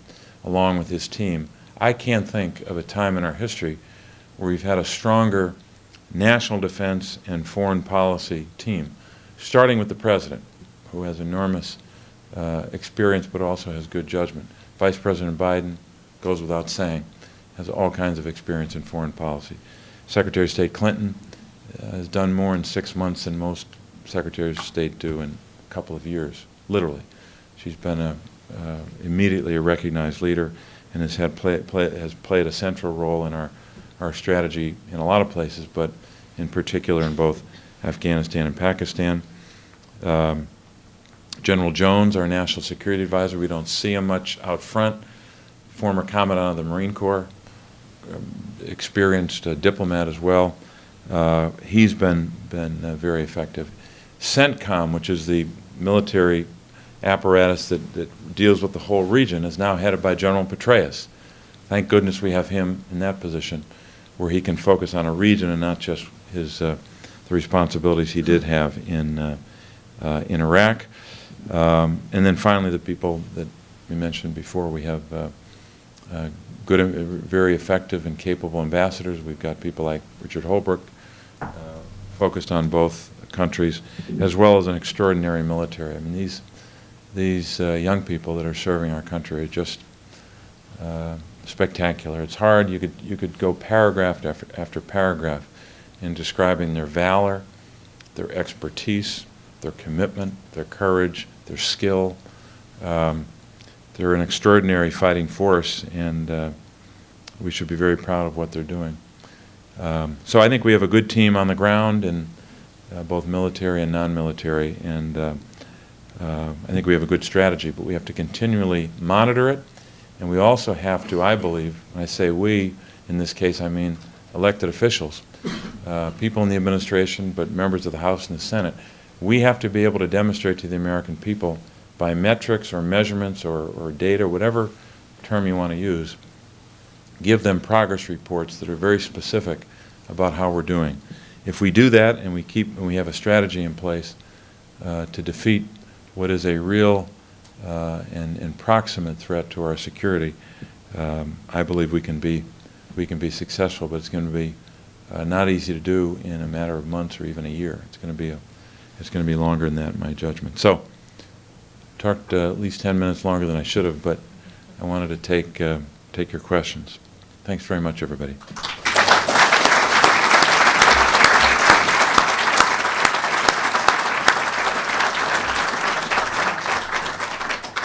along with his team. I can't think of a time in our history where we've had a stronger national defense and foreign policy team, starting with the President, who has enormous experience but also has good judgment. Vice President Biden, goes without saying, has all kinds of experience in foreign policy. Secretary of State Clinton has done more in 6 months than most Secretaries of State do in a couple of years, literally. She's been immediately a recognized leader. and has played a central role in our strategy in a lot of places, but in particular in both Afghanistan and Pakistan. General Jones, our National Security Advisor, we don't see him much out front, former Commandant of the Marine Corps, experienced diplomat as well. He's been very effective. CENTCOM, which is the military apparatus that deals with the whole region, is now headed by General Petraeus. Thank goodness we have him in that position where he can focus on a region and not just the responsibilities he did have in Iraq. And then finally, the people that we mentioned before, we have good, very effective and capable ambassadors. We've got people like Richard Holbrooke, focused on both countries, as well as an extraordinary military. I mean, these young people that are serving our country are just spectacular. It's hard. You could go paragraph after paragraph in describing their valor, their expertise, their commitment, their courage, their skill. They're an extraordinary fighting force, and we should be very proud of what they're doing. So I think we have a good team on the ground, in both military and non-military, and I think we have a good strategy, but we have to continually monitor it, and we also have to, I believe, when I say we, in this case I mean elected officials, people in the administration, but members of the House and the Senate, we have to be able to demonstrate to the American people by metrics or measurements or data, whatever term you want to use, give them progress reports that are very specific about how we're doing. If we do that and we have a strategy in place to defeat what is a real and proximate threat to our security, I believe we can be successful, but it's going to be not easy to do in a matter of months or even a year. It's going to be longer than that, in my judgment. So, talked at least 10 minutes longer than I should have, but I wanted to take your questions. Thanks very much, everybody.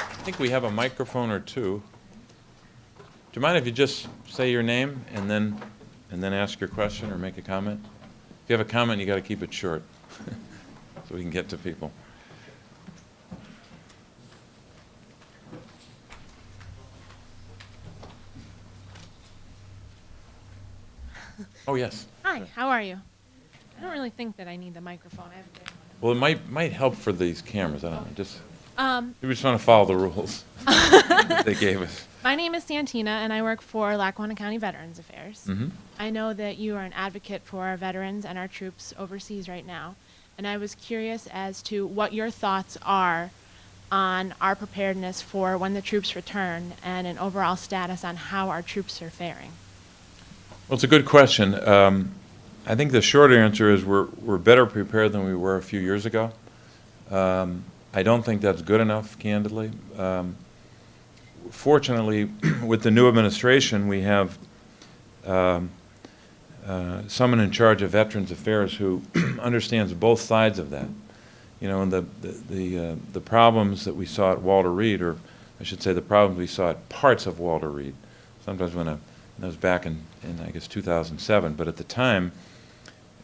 I think we have a microphone or two. Do you mind if you just say your name and then ask your question or make a comment? If you have a comment, you got to keep it short so we can get to people. Oh, yes. Hi, how are you? I don't really think that I need the microphone. Well, it might help for these cameras. I don't know. We just want to follow the rules they gave us. My name is Santina, and I work for Lackawanna County Veterans Affairs. Mm-hmm. I know that you are an advocate for our veterans and our troops overseas right now, and I was curious as to what your thoughts are on our preparedness for when the troops return and an overall status on how our troops are faring. Well, it's a good question. I think the short answer is we're better prepared than we were a few years ago. I don't think that's good enough, candidly. Fortunately, with the new administration, we have someone in charge of Veterans Affairs who understands both sides of that. You know, and the problems that we saw at Walter Reed, or I should say the problems we saw at parts of Walter Reed, sometimes that was back in I guess 2007, but at the time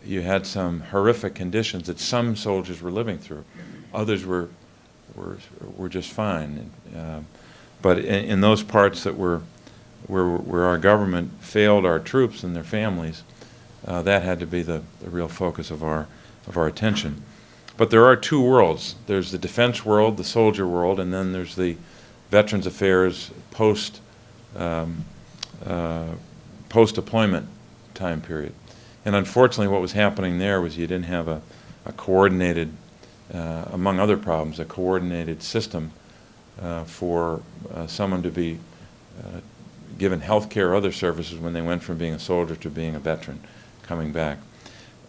you had some horrific conditions that some soldiers were living through. Others were just fine. But in those parts that where our government failed our troops and their families, that had to be the real focus of our attention. But there are two worlds. There's the defense world, the soldier world, and then there's the Veterans Affairs post-deployment time period. And unfortunately what was happening there was you didn't have a coordinated, among other problems, a coordinated system for someone to be given health care or other services when they went from being a soldier to being a veteran coming back.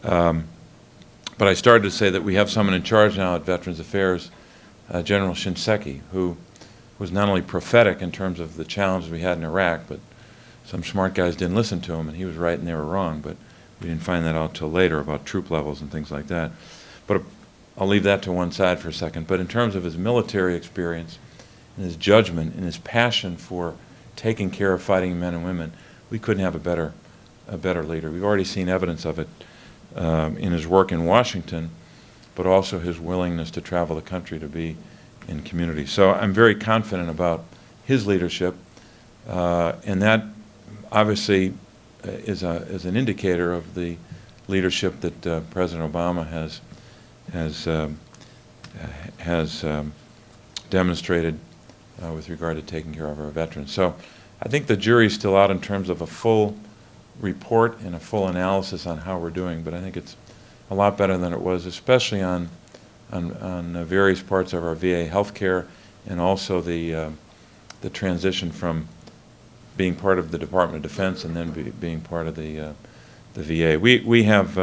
But I started to say that we have someone in charge now at Veterans Affairs, General Shinseki, who was not only prophetic in terms of the challenges we had in Iraq, but some smart guys didn't listen to him, and he was right and they were wrong, but we didn't find that out till later about troop levels and things like that. But I'll leave that to one side for a second. But in terms of his military experience and his judgment and his passion for taking care of fighting men and women, we couldn't have a better leader. We've already seen evidence of it in his work in Washington, but also his willingness to travel the country to be in community. So I'm very confident about his leadership, and that obviously is an indicator of the leadership that President Obama has demonstrated with regard to taking care of our veterans. So I think the jury's still out in terms of a full report and a full analysis on how we're doing, but I think it's a lot better than it was, especially on various parts of our VA healthcare, and also the transition from being part of the Department of Defense and then being part of the VA. We have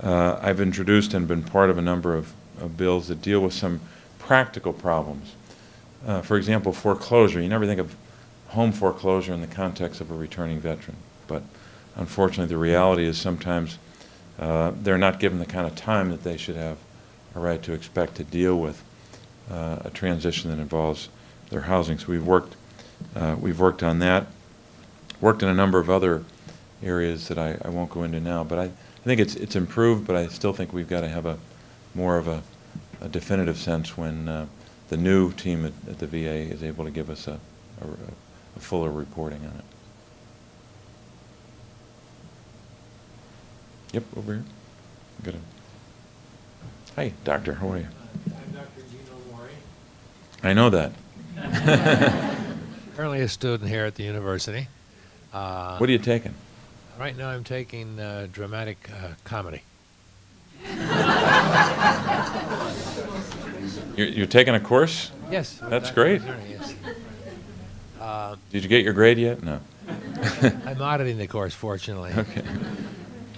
I've introduced and been part of a number of bills that deal with some practical problems. For example, foreclosure. You never think of home foreclosure in the context of a returning veteran, but unfortunately the reality is sometimes they're not given the kind of time that they should have a right to expect to deal with a transition that involves their housing. So we've worked on that, worked in a number of other areas that I won't go into now, but I think it's improved, but I still think we've got to have more of a definitive sense when the new team at the VA is able to give us a fuller reporting on it. Yep, over here. Good. Hi, doctor. How are you? I'm Dr. Gino Mori. I know that. Currently a student here at the university. What are you taking? Right now I'm taking dramatic comedy. You're taking a course? Yes. That's great. Yes. Did you get your grade yet? No. I'm auditing the course, fortunately. Okay.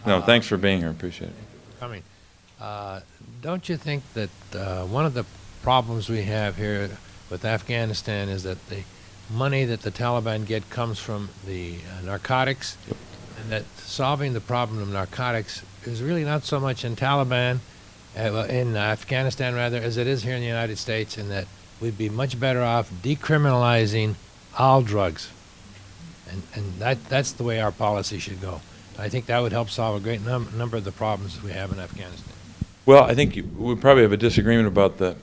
No, thanks for being here. Appreciate it. Coming. Don't you think that one of the problems we have here with Afghanistan is that the money that the Taliban get comes from the narcotics, and that solving the problem of narcotics is really not so much in Taliban, in Afghanistan rather, as it is here in the United States, and that we'd be much better off decriminalizing all drugs. And that's the way our policy should go. I think that would help solve a great number of the problems we have in Afghanistan. Well, I think we probably have a disagreement about that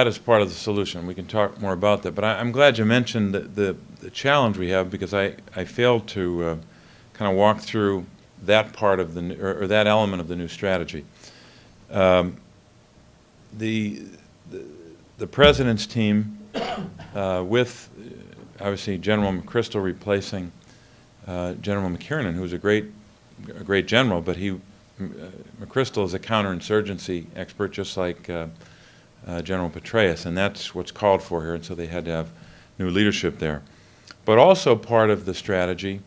as part of the solution. We can talk more about that. But I'm glad you mentioned the challenge we have, because I failed to kind of walk through that part of or that element of the new strategy. The President's team, with obviously General McChrystal replacing General McKiernan, who's a great general, but McChrystal is a counterinsurgency expert, just like General Petraeus, and that's what's called for here, and so they had to have new leadership there. But also part of the strategy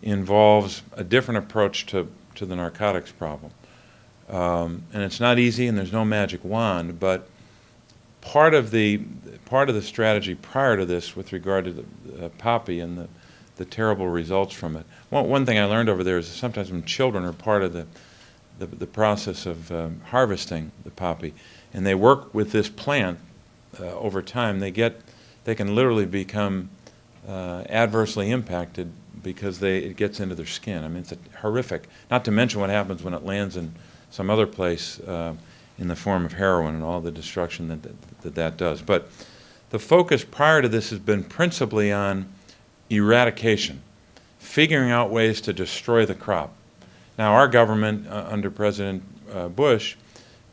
involves a different approach to the narcotics problem. And it's not easy, and there's no magic wand, but part of the strategy prior to this with regard to the poppy and the terrible results from it. One thing I learned over there is that sometimes when children are part of the process of harvesting the poppy, and they work with this plant over time, they can literally become adversely impacted because it gets into their skin. I mean, it's horrific. Not to mention what happens when it lands in some other place in the form of heroin and all the destruction that does. But the focus prior to this has been principally on eradication, figuring out ways to destroy the crop. Now, our government under President Bush,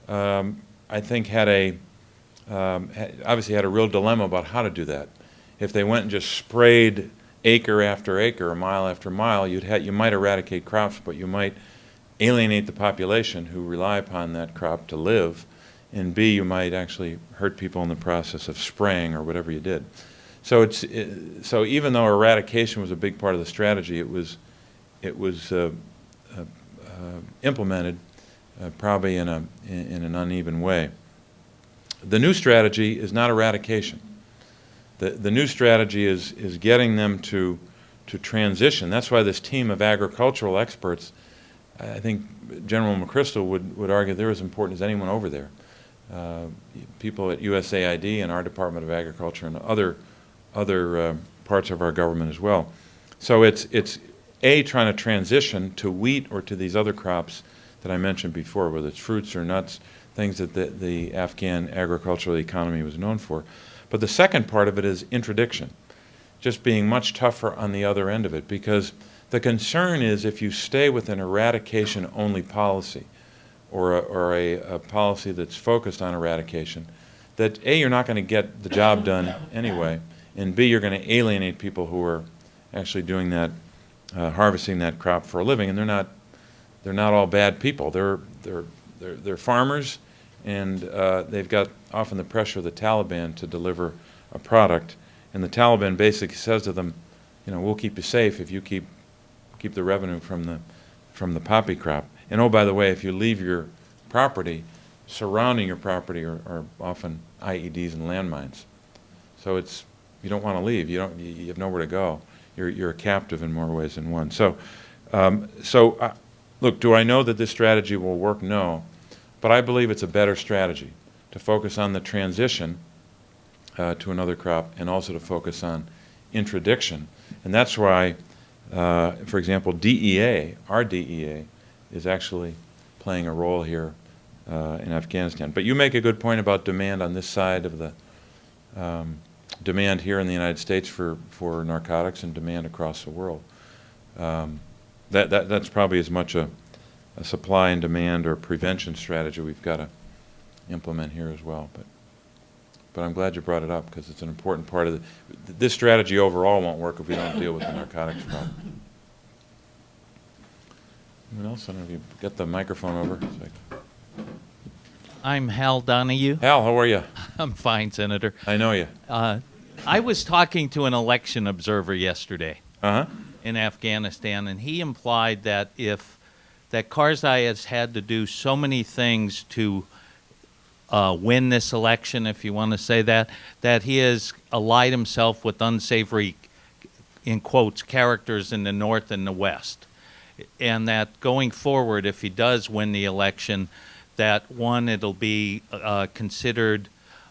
I think, obviously had a real dilemma about how to do that. If they went and just sprayed acre after acre, mile after mile, you might eradicate crops, but you might alienate the population who rely upon that crop to live, and B, you might actually hurt people in the process of spraying or whatever you did. So so even though eradication was a big part of the strategy, it was implemented probably in an uneven way. The new strategy is not eradication. The new strategy is getting them to transition. That's why this team of agricultural experts, I think General McChrystal would argue they're as important as anyone over there. People at USAID and our Department of Agriculture and other parts of our government as well. So it's trying to transition to wheat or to these other crops that I mentioned before, whether it's fruits or nuts, things that the Afghan agricultural economy was known for. But the second part of it is interdiction, just being much tougher on the other end of it, because the concern is if you stay with an eradication-only policy, or a policy that's focused on eradication, that A, you're not going to get the job done anyway, and B, you're going to alienate people who are actually doing that, harvesting that crop for a living, and they're not all bad people. They're farmers, and they've got often the pressure of the Taliban to deliver a product, and the Taliban basically says to them, we'll keep you safe if you keep the revenue from the poppy crop. And oh, by the way, if you leave your property, surrounding your property are often IEDs and landmines. So you don't want to leave. You have nowhere to go. You're a captive in more ways than one. So look, do I know that this strategy will work? No, but I believe it's a better strategy to focus on the transition to another crop, and also to focus on interdiction. And that's why, for example, our DEA, is actually playing a role here in Afghanistan. But you make a good point about demand on this side of the demand here in the United States for narcotics, and demand across the world. That's probably as much a supply and demand or prevention strategy we've got to implement here as well. But I'm glad you brought it up, because it's an important part of this strategy overall won't work if we don't deal with the narcotics problem. Anyone else? I don't know if you get the microphone over. I'm Hal Donahue. Hal, how are you? I'm fine, Senator. I know you. I was talking to an election observer yesterday Uh-huh. in Afghanistan, and he implied that that Karzai has had to do so many things to win this election, if you want to say that he has allied himself with unsavory, in quotes, characters in the North and the West. And that going forward, if he does win the election, that one, it'll be considered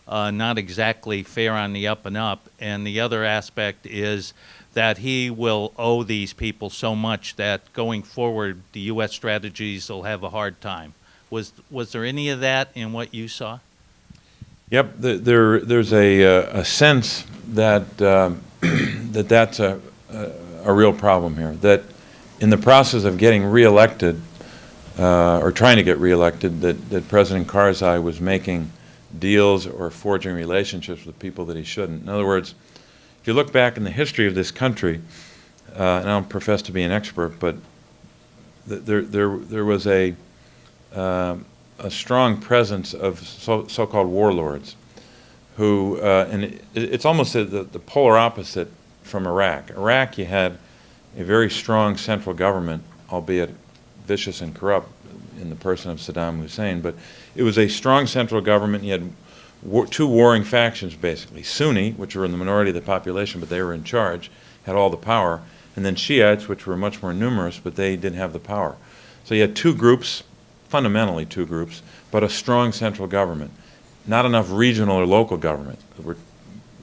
not exactly fair on the up and up, and the other aspect is that he will owe these people so much that going forward, the U.S. strategies will have a hard time. Was there any of that in what you saw? Yep, there's a sense that that's a real problem here. That in the process of getting reelected, or trying to get reelected, that President Karzai was making deals or forging relationships with people that he shouldn't. In other words, if you look back in the history of this country, and I don't profess to be an expert, but there was a strong presence of so-called warlords who, and it's almost the polar opposite from Iraq. Iraq, you had a very strong central government, albeit vicious and corrupt in the person of Saddam Hussein, but it was a strong central government. You had two warring factions, basically. Sunni, which were in the minority of the population, but they were in charge, had all the power, and then Shiites, which were much more numerous, but they didn't have the power. So you had two groups, fundamentally two groups, but a strong central government. Not enough regional or local government.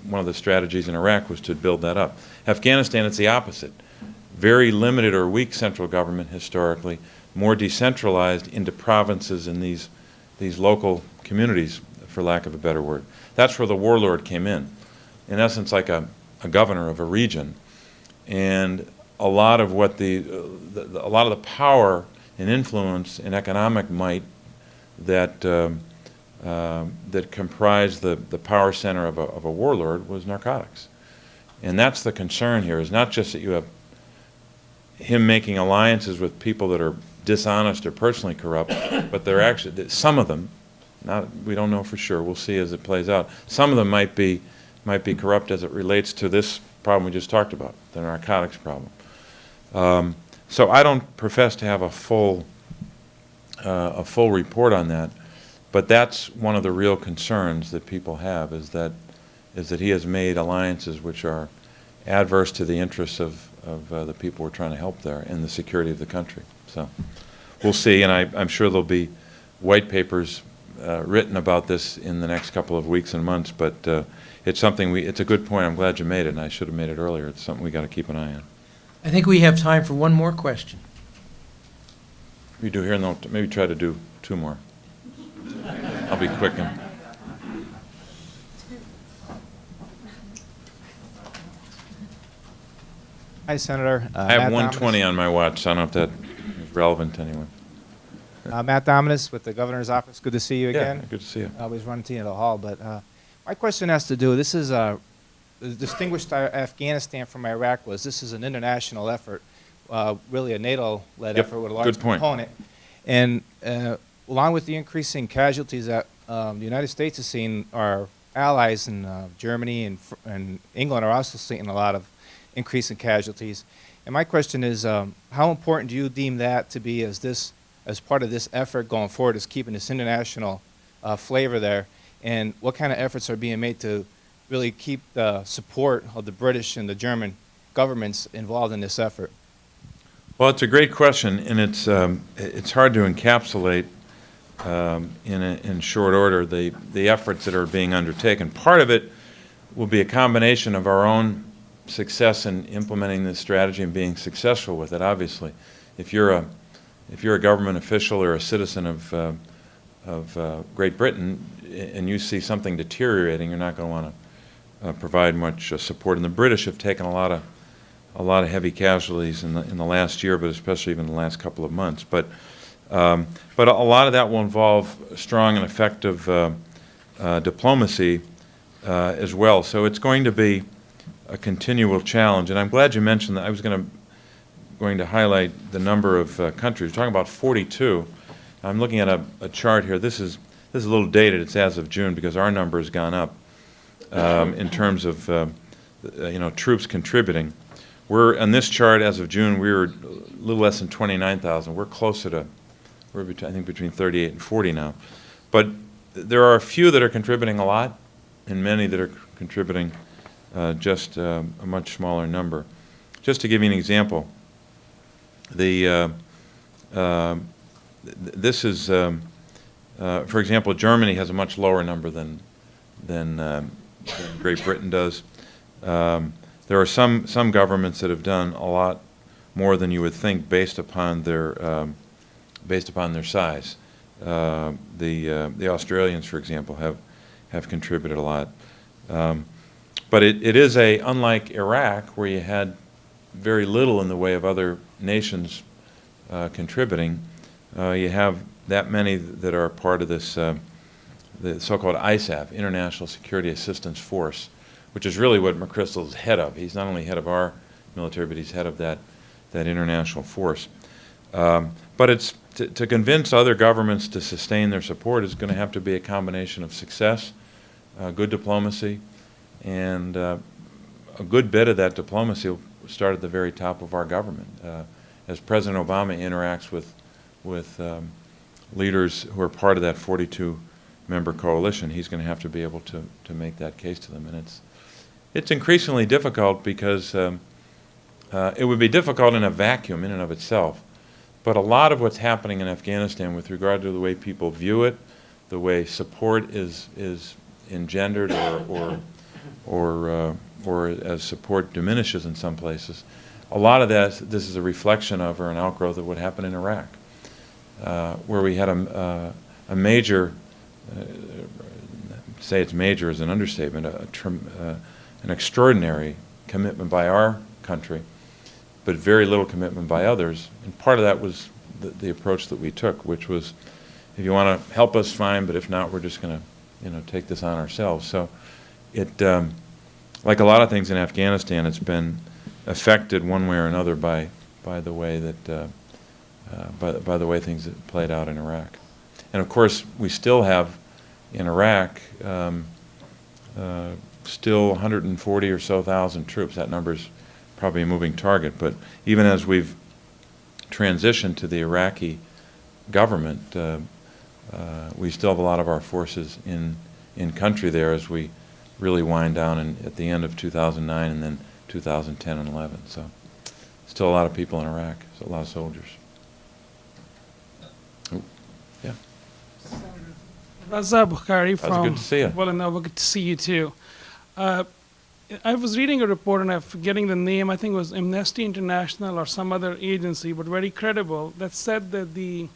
One of the strategies in Iraq was to build that up. Afghanistan, it's the opposite. Very limited or weak central government historically, more decentralized into provinces and these local communities, for lack of a better word. That's where the warlord came in essence like a governor of a region. And a lot of what a lot of the power and influence and economic might that that comprised the power center of a warlord was narcotics. And that's the concern here, is not just that you have him making alliances with people that are dishonest or personally corrupt, but they're actually, some of them, we don't know for sure, we'll see as it plays out, some of them might be corrupt as it relates to this problem we just talked about, the narcotics problem. So I don't profess to have a full report on that, but that's one of the real concerns that people have, is that he has made alliances which are adverse to the interests of the people we're trying to help there and the security of the country. So we'll see, and I'm sure there'll be white papers written about this in the next couple of weeks and months, but it's something it's a good point. I'm glad you made it, and I should have made it earlier. It's something we got to keep an eye on. I think we have time for one more question. We do here, and maybe try to do 2 more. I'll be quick. Hi, Senator. I have Matt 120 on my watch, so I don't know if that is relevant to anyone. Matt Dominus with the Governor's Office. Good to see you again. Yeah, good to see you. I always run to you in the hall, but my question has to do, this is distinguished Afghanistan from Iraq this is an international effort, really a NATO-led Yep, effort with a large good point. component. And along with the increasing casualties that the United States has seen, our allies in Germany and England are also seeing a lot of increase in casualties. And my question is, how important do you deem that to be as part of this effort going forward, is keeping this international flavor there? And what kind of efforts are being made to really keep the support of the British and the German governments involved in this effort? Well, it's a great question, and it's hard to encapsulate in short order the efforts that are being undertaken. Part of it will be a combination of our own success in implementing this strategy and being successful with it. Obviously, if you're a government official or a citizen of Great Britain and you see something deteriorating, you're not going to want to provide much support. And the British have taken a lot of heavy casualties in the last year, but especially even the last couple of months. But a lot of that will involve strong and effective diplomacy as well. So it's going to be a continual challenge. And I'm glad you mentioned that. I was going to highlight the number of countries. We're talking about 42. I'm looking at a chart here. This is a little dated. It's as of June because our number has gone up in terms of troops contributing. We're on this chart as of June. We were a little less than 29,000. We're closer to, I think between 38 and 40 now. But there are a few that are contributing a lot, and many that are contributing just a much smaller number. Just to give you an example, this is, for example, Germany has a much lower number than Great Britain does. There are some governments that have done a lot more than you would think based upon their size. The Australians, for example, have contributed a lot. But it is unlike Iraq, where you had very little in the way of other nations contributing. You have that many that are part of this, the so-called ISAF, International Security Assistance Force, which is really what McChrystal is head of. He's not only head of our military, but he's head of that international force. But it's to convince other governments to sustain their support is going to have to be a combination of success, good diplomacy, and a good bit of that diplomacy will start at the very top of our government. As President Obama interacts with leaders who are part of that 42-member coalition, he's going to have to be able to make that case to them. And it's increasingly difficult because it would be difficult in a vacuum in and of itself. But a lot of what's happening in Afghanistan with regard to the way people view it, the way support is engendered or as support diminishes in some places, a lot of this is a reflection of or an outgrowth of what happened in Iraq, where we had a major, say it's major is an understatement, an extraordinary commitment by our country, but very little commitment by others. And part of that was the approach that we took, which was, if you want to help us, fine, but if not, we're just going to take this on ourselves. So it, like a lot of things in Afghanistan, it's been affected one way or another by the way that by the way things that played out in Iraq. And of course, we still have in Iraq still 140 or so thousand troops. That number's probably a moving target, but even as we've transitioned to the Iraqi government, we still have a lot of our forces in country there as we really wind down at the end of 2009 and then 2010 and 11. So still a lot of people in Iraq, so a lot of soldiers. Oh, yeah. Senator, Raza Bukhari from good to see you. Villanova. Good to see you too. I was reading a report, and I'm forgetting the name. I think it was Amnesty International or some other agency, but very credible, that said that the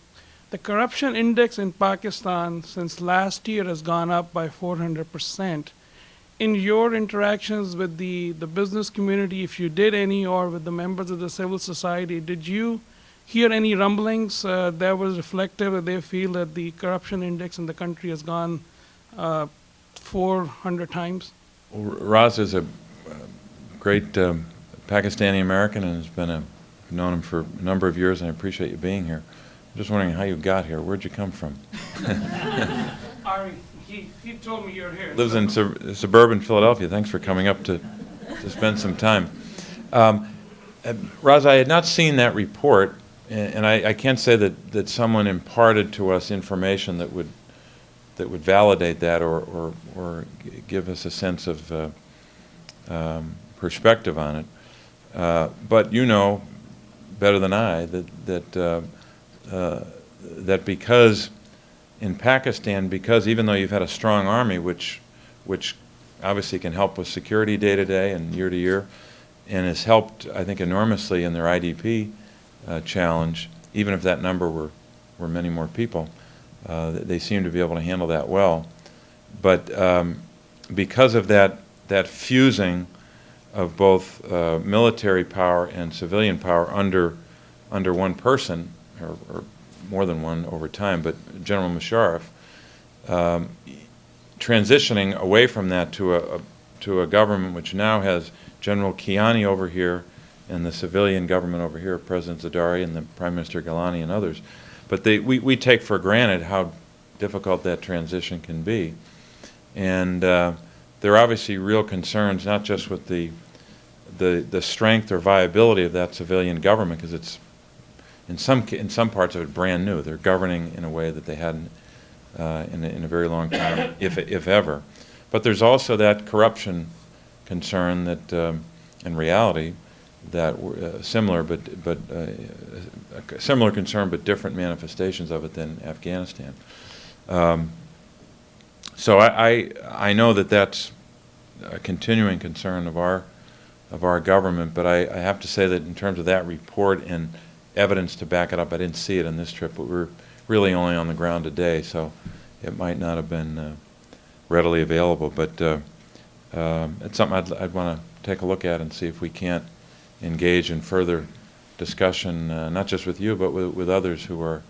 corruption index in Pakistan since last year has gone up by 400%. In your interactions with the business community, if you did any, or with the members of the civil society, did you hear any rumblings that was reflective that they feel that the corruption index in the country has gone 400 times? Well, Raz is a great Pakistani American and has been I've known him for a number of years, and I appreciate you being here. I'm just wondering how you got here. Where'd you come from? Ari, he told me you're here. Lives in suburban Philadelphia. Thanks for coming up to spend some time. Raz, I had not seen that report, and I can't say that someone imparted to us information that would validate that or give us a sense of perspective on it. But you know better than I that because in Pakistan, because even though you've had a strong army, which obviously can help with security day to day and year to year, and has helped, I think, enormously in their IDP challenge, even if that number were many more people, they seem to be able to handle that well. But because of that fusing of both military power and civilian power under one person, or more than one over time, but General Musharraf, transitioning away from that to a government which now has General Kiani over here and the civilian government over here, President Zardari and the Prime Minister Gilani and others. But we take for granted how difficult that transition can be. And there are obviously real concerns, not just with the strength or viability of that civilian government, because it's in some parts of it brand new. They're governing in a way that they hadn't in a very long time, if ever. But there's also that corruption concern that, in reality, that similar concern, but different manifestations of it than Afghanistan. So I know that that's a continuing concern of our government, but I have to say that in terms of that report and evidence to back it up, I didn't see it on this trip, but we're really only on the ground today, so it might not have been readily available. But it's something I'd want to take a look at and see if we can't engage in further discussion, not just with you, but with others who are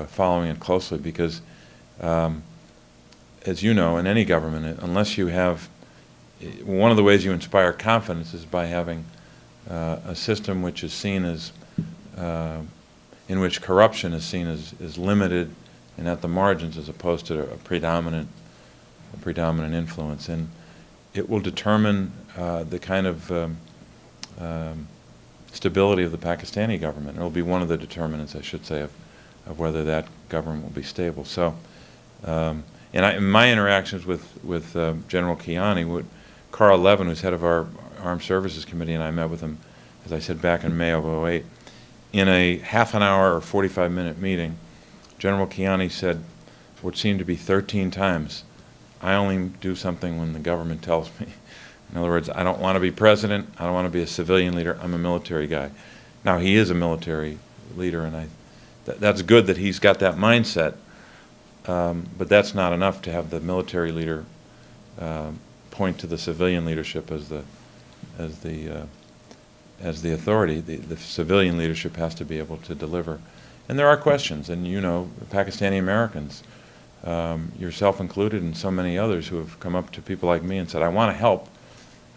following it closely, because as you know, in any government, unless you have, one of the ways you inspire confidence is by having a system which is seen as, in which corruption is seen as limited and at the margins, as opposed to a predominant influence. And it will determine the kind of stability of the Pakistani government. It will be one of the determinants, I should say, of whether that government will be stable. So, and in my interactions with General Kiani, Carl Levin, who's head of our Armed Services Committee, and I met with him, as I said, back in May of '08. In a half an hour or 45-minute meeting, General Kiani said what seemed to be 13 times, "I only do something when the government tells me." In other words, I don't want to be president, I don't want to be a civilian leader, I'm a military guy. Now, he is a military leader, and that's good that he's got that mindset, but that's not enough to have the military leader point to the civilian leadership as the authority. The civilian leadership has to be able to deliver. And there are questions, and you know, Pakistani Americans, yourself included, and so many others who have come up to people like me and said, "I want to help.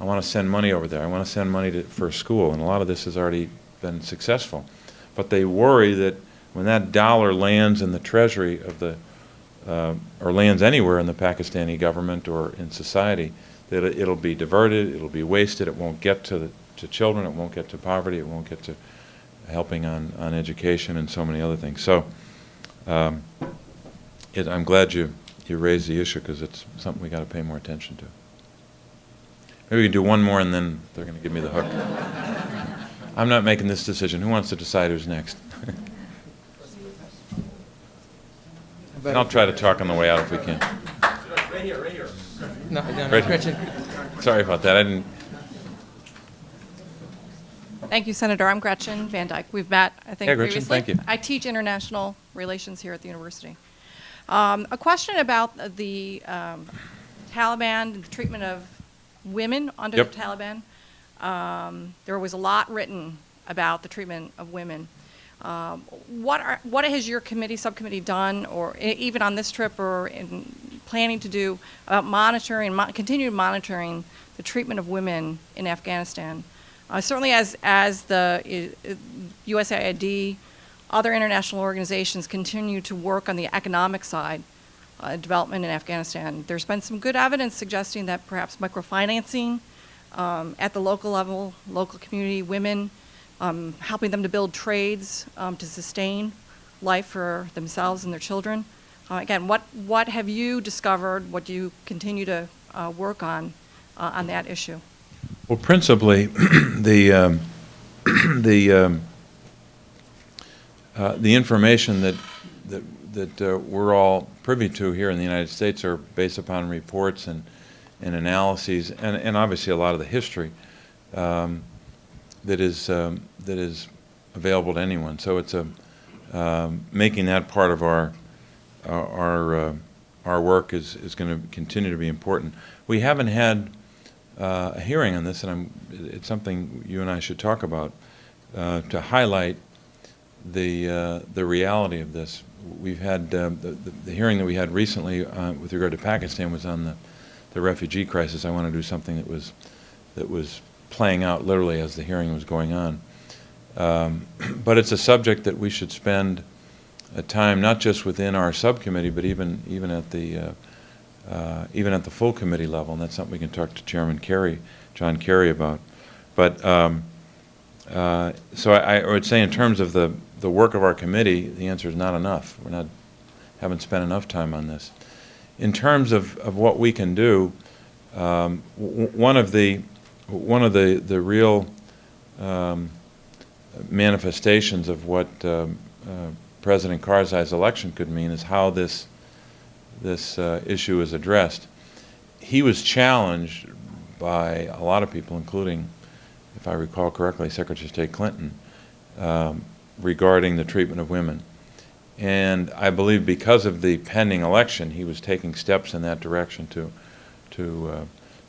I want to send money over there. I want to send money for a school." And a lot of this has already been successful. But they worry that when that dollar lands in the treasury of or lands anywhere in the Pakistani government or in society, that it'll be diverted, it'll be wasted, it won't get to children, it won't get to poverty, it won't get to helping on education and so many other things. So I'm glad you raised the issue, because it's something we got to pay more attention to. Maybe we can do one more and then they're going to give me the hook. I'm not making this decision. Who wants to decide who's next? better. I'll try to talk on the way out if we can. No, Right. Gretchen. Sorry about that. I didn't. Thank you, Senator. I'm Gretchen Van Dyke. We've met, I think, Hey, Gretchen, previously. thank you. I teach international relations here at the university. A question about the Taliban, the treatment of women under Yep. the Taliban. There was a lot written about the treatment of women. What has your subcommittee done, or even on this trip, or in planning to do about monitoring, continued monitoring the treatment of women in Afghanistan? Certainly, as the USAID, other international organizations continue to work on the economic side, development in Afghanistan, there's been some good evidence suggesting that perhaps microfinancing at the local level, local community, women, helping them to build trades to sustain life for themselves and their children. Again, what have you discovered? What do you continue to work on that issue? Well, principally, the information that we're all privy to here in the United States are based upon reports and analyses, and obviously a lot of the history that is available to anyone. So it's making that part of our work is going to continue to be important. We haven't had a hearing on this, and it's something you and I should talk about to highlight the reality of this. We've had the hearing that we had recently with regard to Pakistan was on the refugee crisis. I want to do something that was playing out literally as the hearing was going on. But it's a subject that we should spend time not just within our subcommittee, but even at the full committee level, and that's something we can talk to Chairman John Kerry about. But so I would say in terms of the work of our committee, the answer is not enough. Haven't spent enough time on this. In terms of what we can do, one of the real manifestations of what President Karzai's election could mean is how this issue is addressed. He was challenged by a lot of people, including, if I recall correctly, Secretary of State Clinton, regarding the treatment of women. And I believe because of the pending election, he was taking steps in that direction to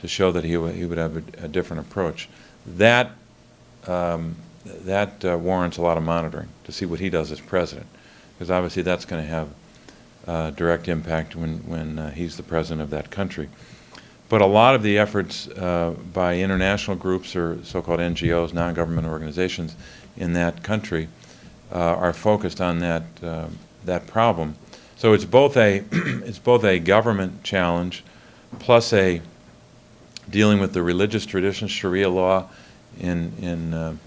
show that he would have a different approach. That warrants a lot of monitoring to see what he does as president, because obviously that's going to have direct impact when he's the president of that country. But a lot of the efforts by international groups or so-called NGOs, non-government organizations in that country, are focused on that problem. So it's both a government challenge, plus a dealing with the religious tradition, Sharia law, in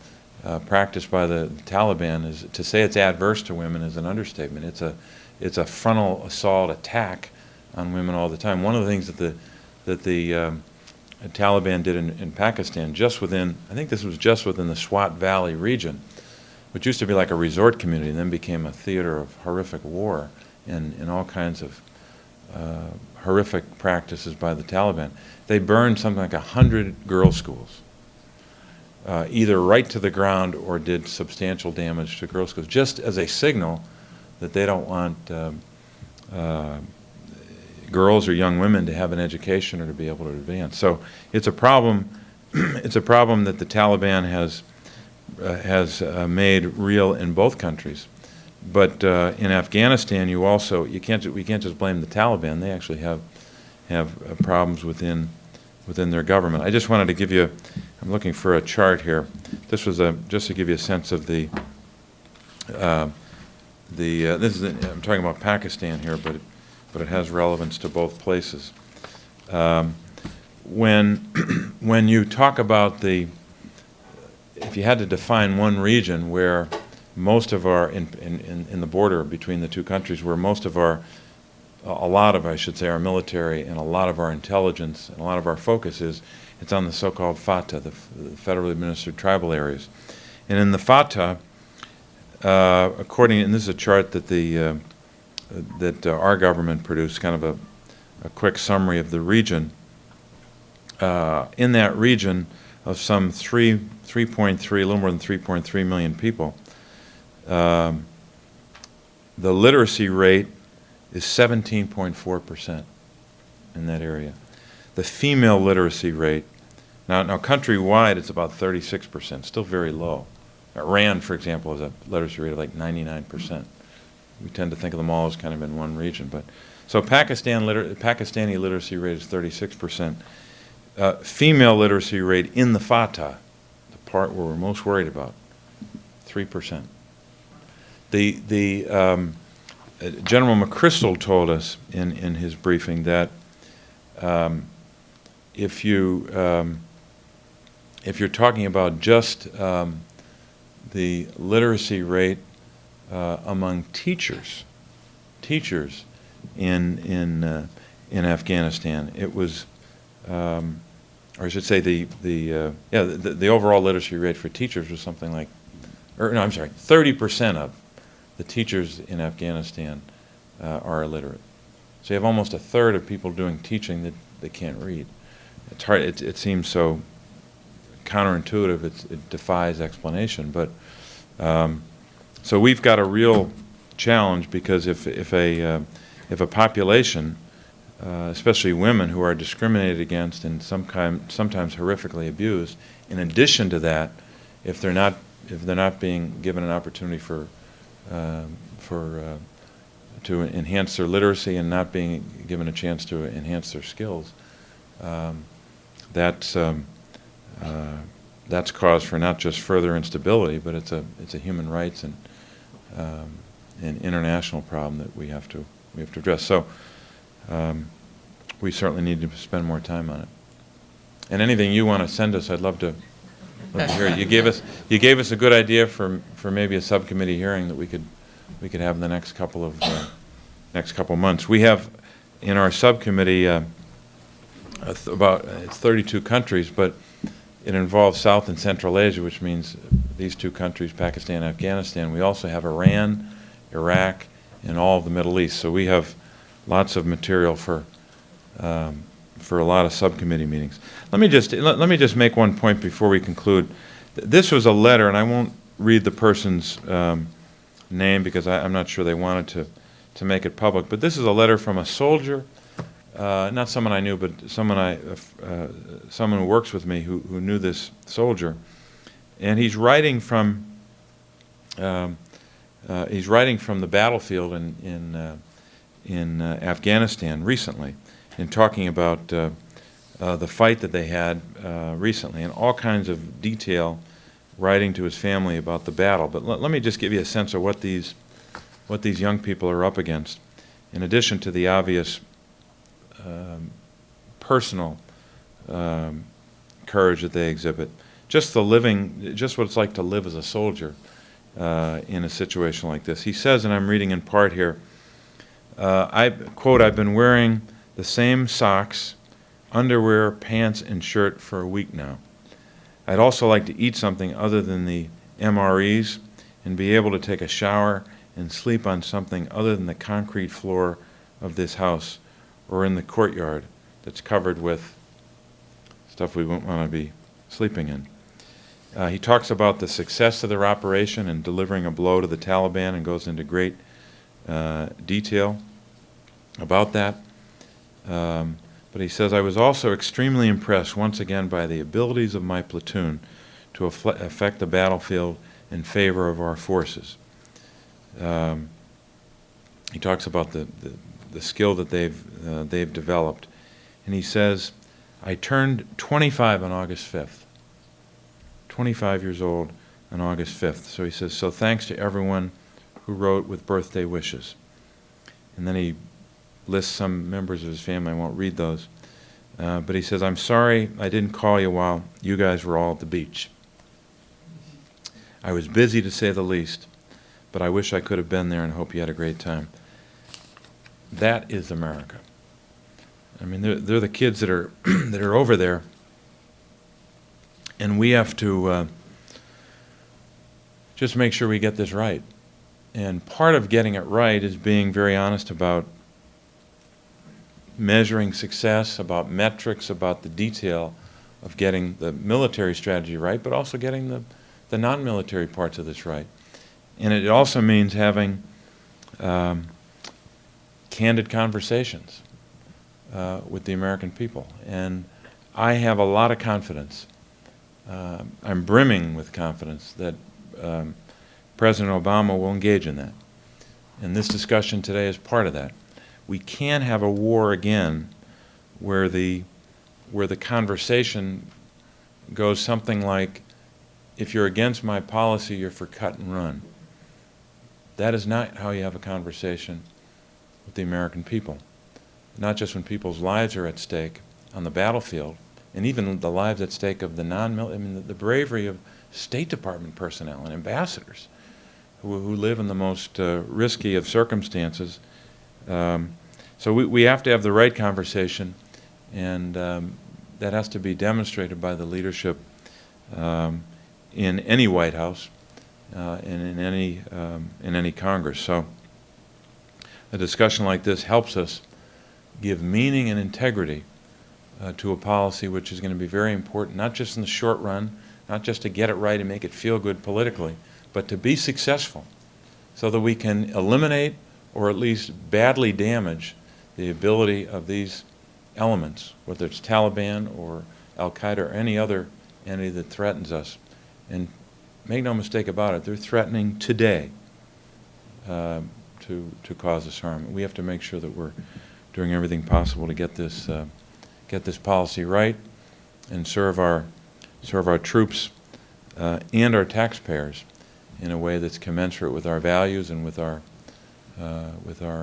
practiced by the Taliban. Is to say it's adverse to women is an understatement. It's a frontal assault attack on women all the time. One of the things that the Taliban did in Pakistan, I think this was just within the Swat Valley region, which used to be like a resort community and then became a theater of horrific war and all kinds of horrific practices by the Taliban. They burned something like 100 girls' schools, either right to the ground or did substantial damage to girls' schools, just as a signal that they don't want girls or young women to have an education or to be able to advance. So it's a problem. It's a problem that the Taliban has made real in both countries. But in Afghanistan, we can't just blame the Taliban. They actually have problems within their government. I just wanted to give you. I'm looking for a chart here. This was just to give you a sense of the. I'm talking about Pakistan here, but it has relevance to both places. When you talk about if you had to define one region where most of our in the border between the two countries, where a lot of our military and a lot of our intelligence and a lot of our focus is, it's on the so-called FATA, the federally administered tribal areas, and in the FATA. And this is a chart that the our government produced, kind of a quick summary of the region. In that region of some 3.3, a little more than 3.3 million people, the literacy rate is 17.4% in that area. The female literacy rate, now countrywide, it's about 36%, still very low. Rand, for example, has a literacy rate of like 99%. We tend to think of them all as kind of in one region, but so Pakistani literacy rate is 36%. Female literacy rate in the Fatah, the part where we're most worried about, 3%. General McChrystal told us in his briefing that if you're talking about just the literacy rate among teachers in Afghanistan, it was, or I should say the overall literacy rate for teachers was something like, 30% of the teachers in Afghanistan are illiterate. So you have almost a third of people doing teaching that they can't read. It's hard. It seems so counterintuitive. It defies explanation. But so we've got a real challenge, because if a population, especially women who are discriminated against and sometimes horrifically abused, in addition to that, if they're not being given an opportunity to enhance their literacy and not being given a chance to enhance their skills, that's cause for not just further instability, but it's a human rights and an international problem that we have to address. So we certainly need to spend more time on it. And anything you want to send us, I'd love to hear it. You gave us a good idea for maybe a subcommittee hearing that we could have in the next couple of months. We have in our subcommittee it's 32 countries, but it involves South and Central Asia, which means these two countries, Pakistan and Afghanistan. We also have Iran, Iraq, and all of the Middle East. So we have lots of material for a lot of subcommittee meetings. Let me just make one point before we conclude. This was a letter, and I won't read the person's name because I'm not sure they wanted to make it public. But this is a letter from a soldier, not someone I knew, but someone who works with me who knew this soldier, and he's writing from the battlefield in Afghanistan recently, and talking about the fight that they had recently, and all kinds of detail, writing to his family about the battle. But let me just give you a sense of what these young people are up against, in addition to the obvious personal courage that they exhibit. Just what it's like to live as a soldier in a situation like this. He says, and I'm reading in part here, quote, "I've been wearing the same socks, underwear, pants, and shirt for a week now. I'd also like to eat something other than the MREs and be able to take a shower and sleep on something other than the concrete floor of this house or in the courtyard that's covered with stuff we wouldn't want to be sleeping in." He talks about the success of their operation in delivering a blow to the Taliban and goes into great detail about that. But he says, "I was also extremely impressed once again by the abilities of my platoon to affect the battlefield in favor of our forces." He talks about the skill that they've developed, and he says, "I turned 25 on August 5th. 25 years old on August 5th. So he says, so thanks to everyone who wrote with birthday wishes." And then he lists some members of his family. I won't read those. But he says, "I'm sorry I didn't call you while you guys were all at the beach. I was busy, to say the least, but I wish I could have been there and hope you had a great time." That is America. I mean, they're the kids that are that are over there, and we have to just make sure we get this right. And part of getting it right is being very honest about measuring success, about metrics, about the detail of getting the military strategy right, but also getting the non-military parts of this right. And it also means having candid conversations with the American people. And I have a lot of confidence. I'm brimming with confidence that President Obama will engage in that. And this discussion today is part of that. We can't have a war again where the conversation goes something like, if you're against my policy, you're for cut and run. That is not how you have a conversation with the American people. Not just when people's lives are at stake on the battlefield, and even the lives at stake of the the bravery of State Department personnel and ambassadors who live in the most risky of circumstances. So we have to have the right conversation, and that has to be demonstrated by the leadership in any White House and in any Congress. So a discussion like this helps us give meaning and integrity to a policy which is going to be very important, not just in the short run, not just to get it right and make it feel good politically, but to be successful so that we can eliminate or at least badly damage the ability of these elements, whether it's Taliban or Al-Qaeda or any other entity that threatens us. And make no mistake about it, they're threatening today to cause us harm. We have to make sure that we're doing everything possible to get this policy right and serve our troops and our taxpayers in a way that's commensurate with our values and with our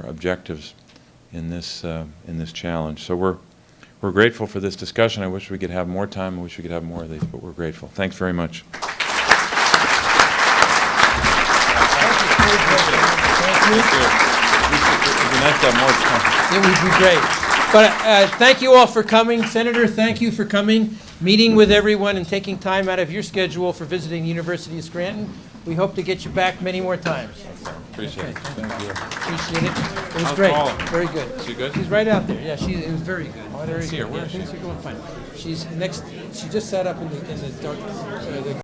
objectives in this challenge. So we're grateful for this discussion. I wish we could have more time. I wish we could have more of these, but we're grateful. Thanks very much. It would be great. But thank you all for coming. Senator, thank you for coming, meeting with everyone, and taking time out of your schedule for visiting the University of Scranton. We hope to get you back many more times. Appreciate it. Thank you. Appreciate it. It was How's great. Paula? Very good. She good? She's right out there. Yeah, it was very good. Oh, I didn't see her. Where is she? Things are going fine. She's next. She just sat up in the dark.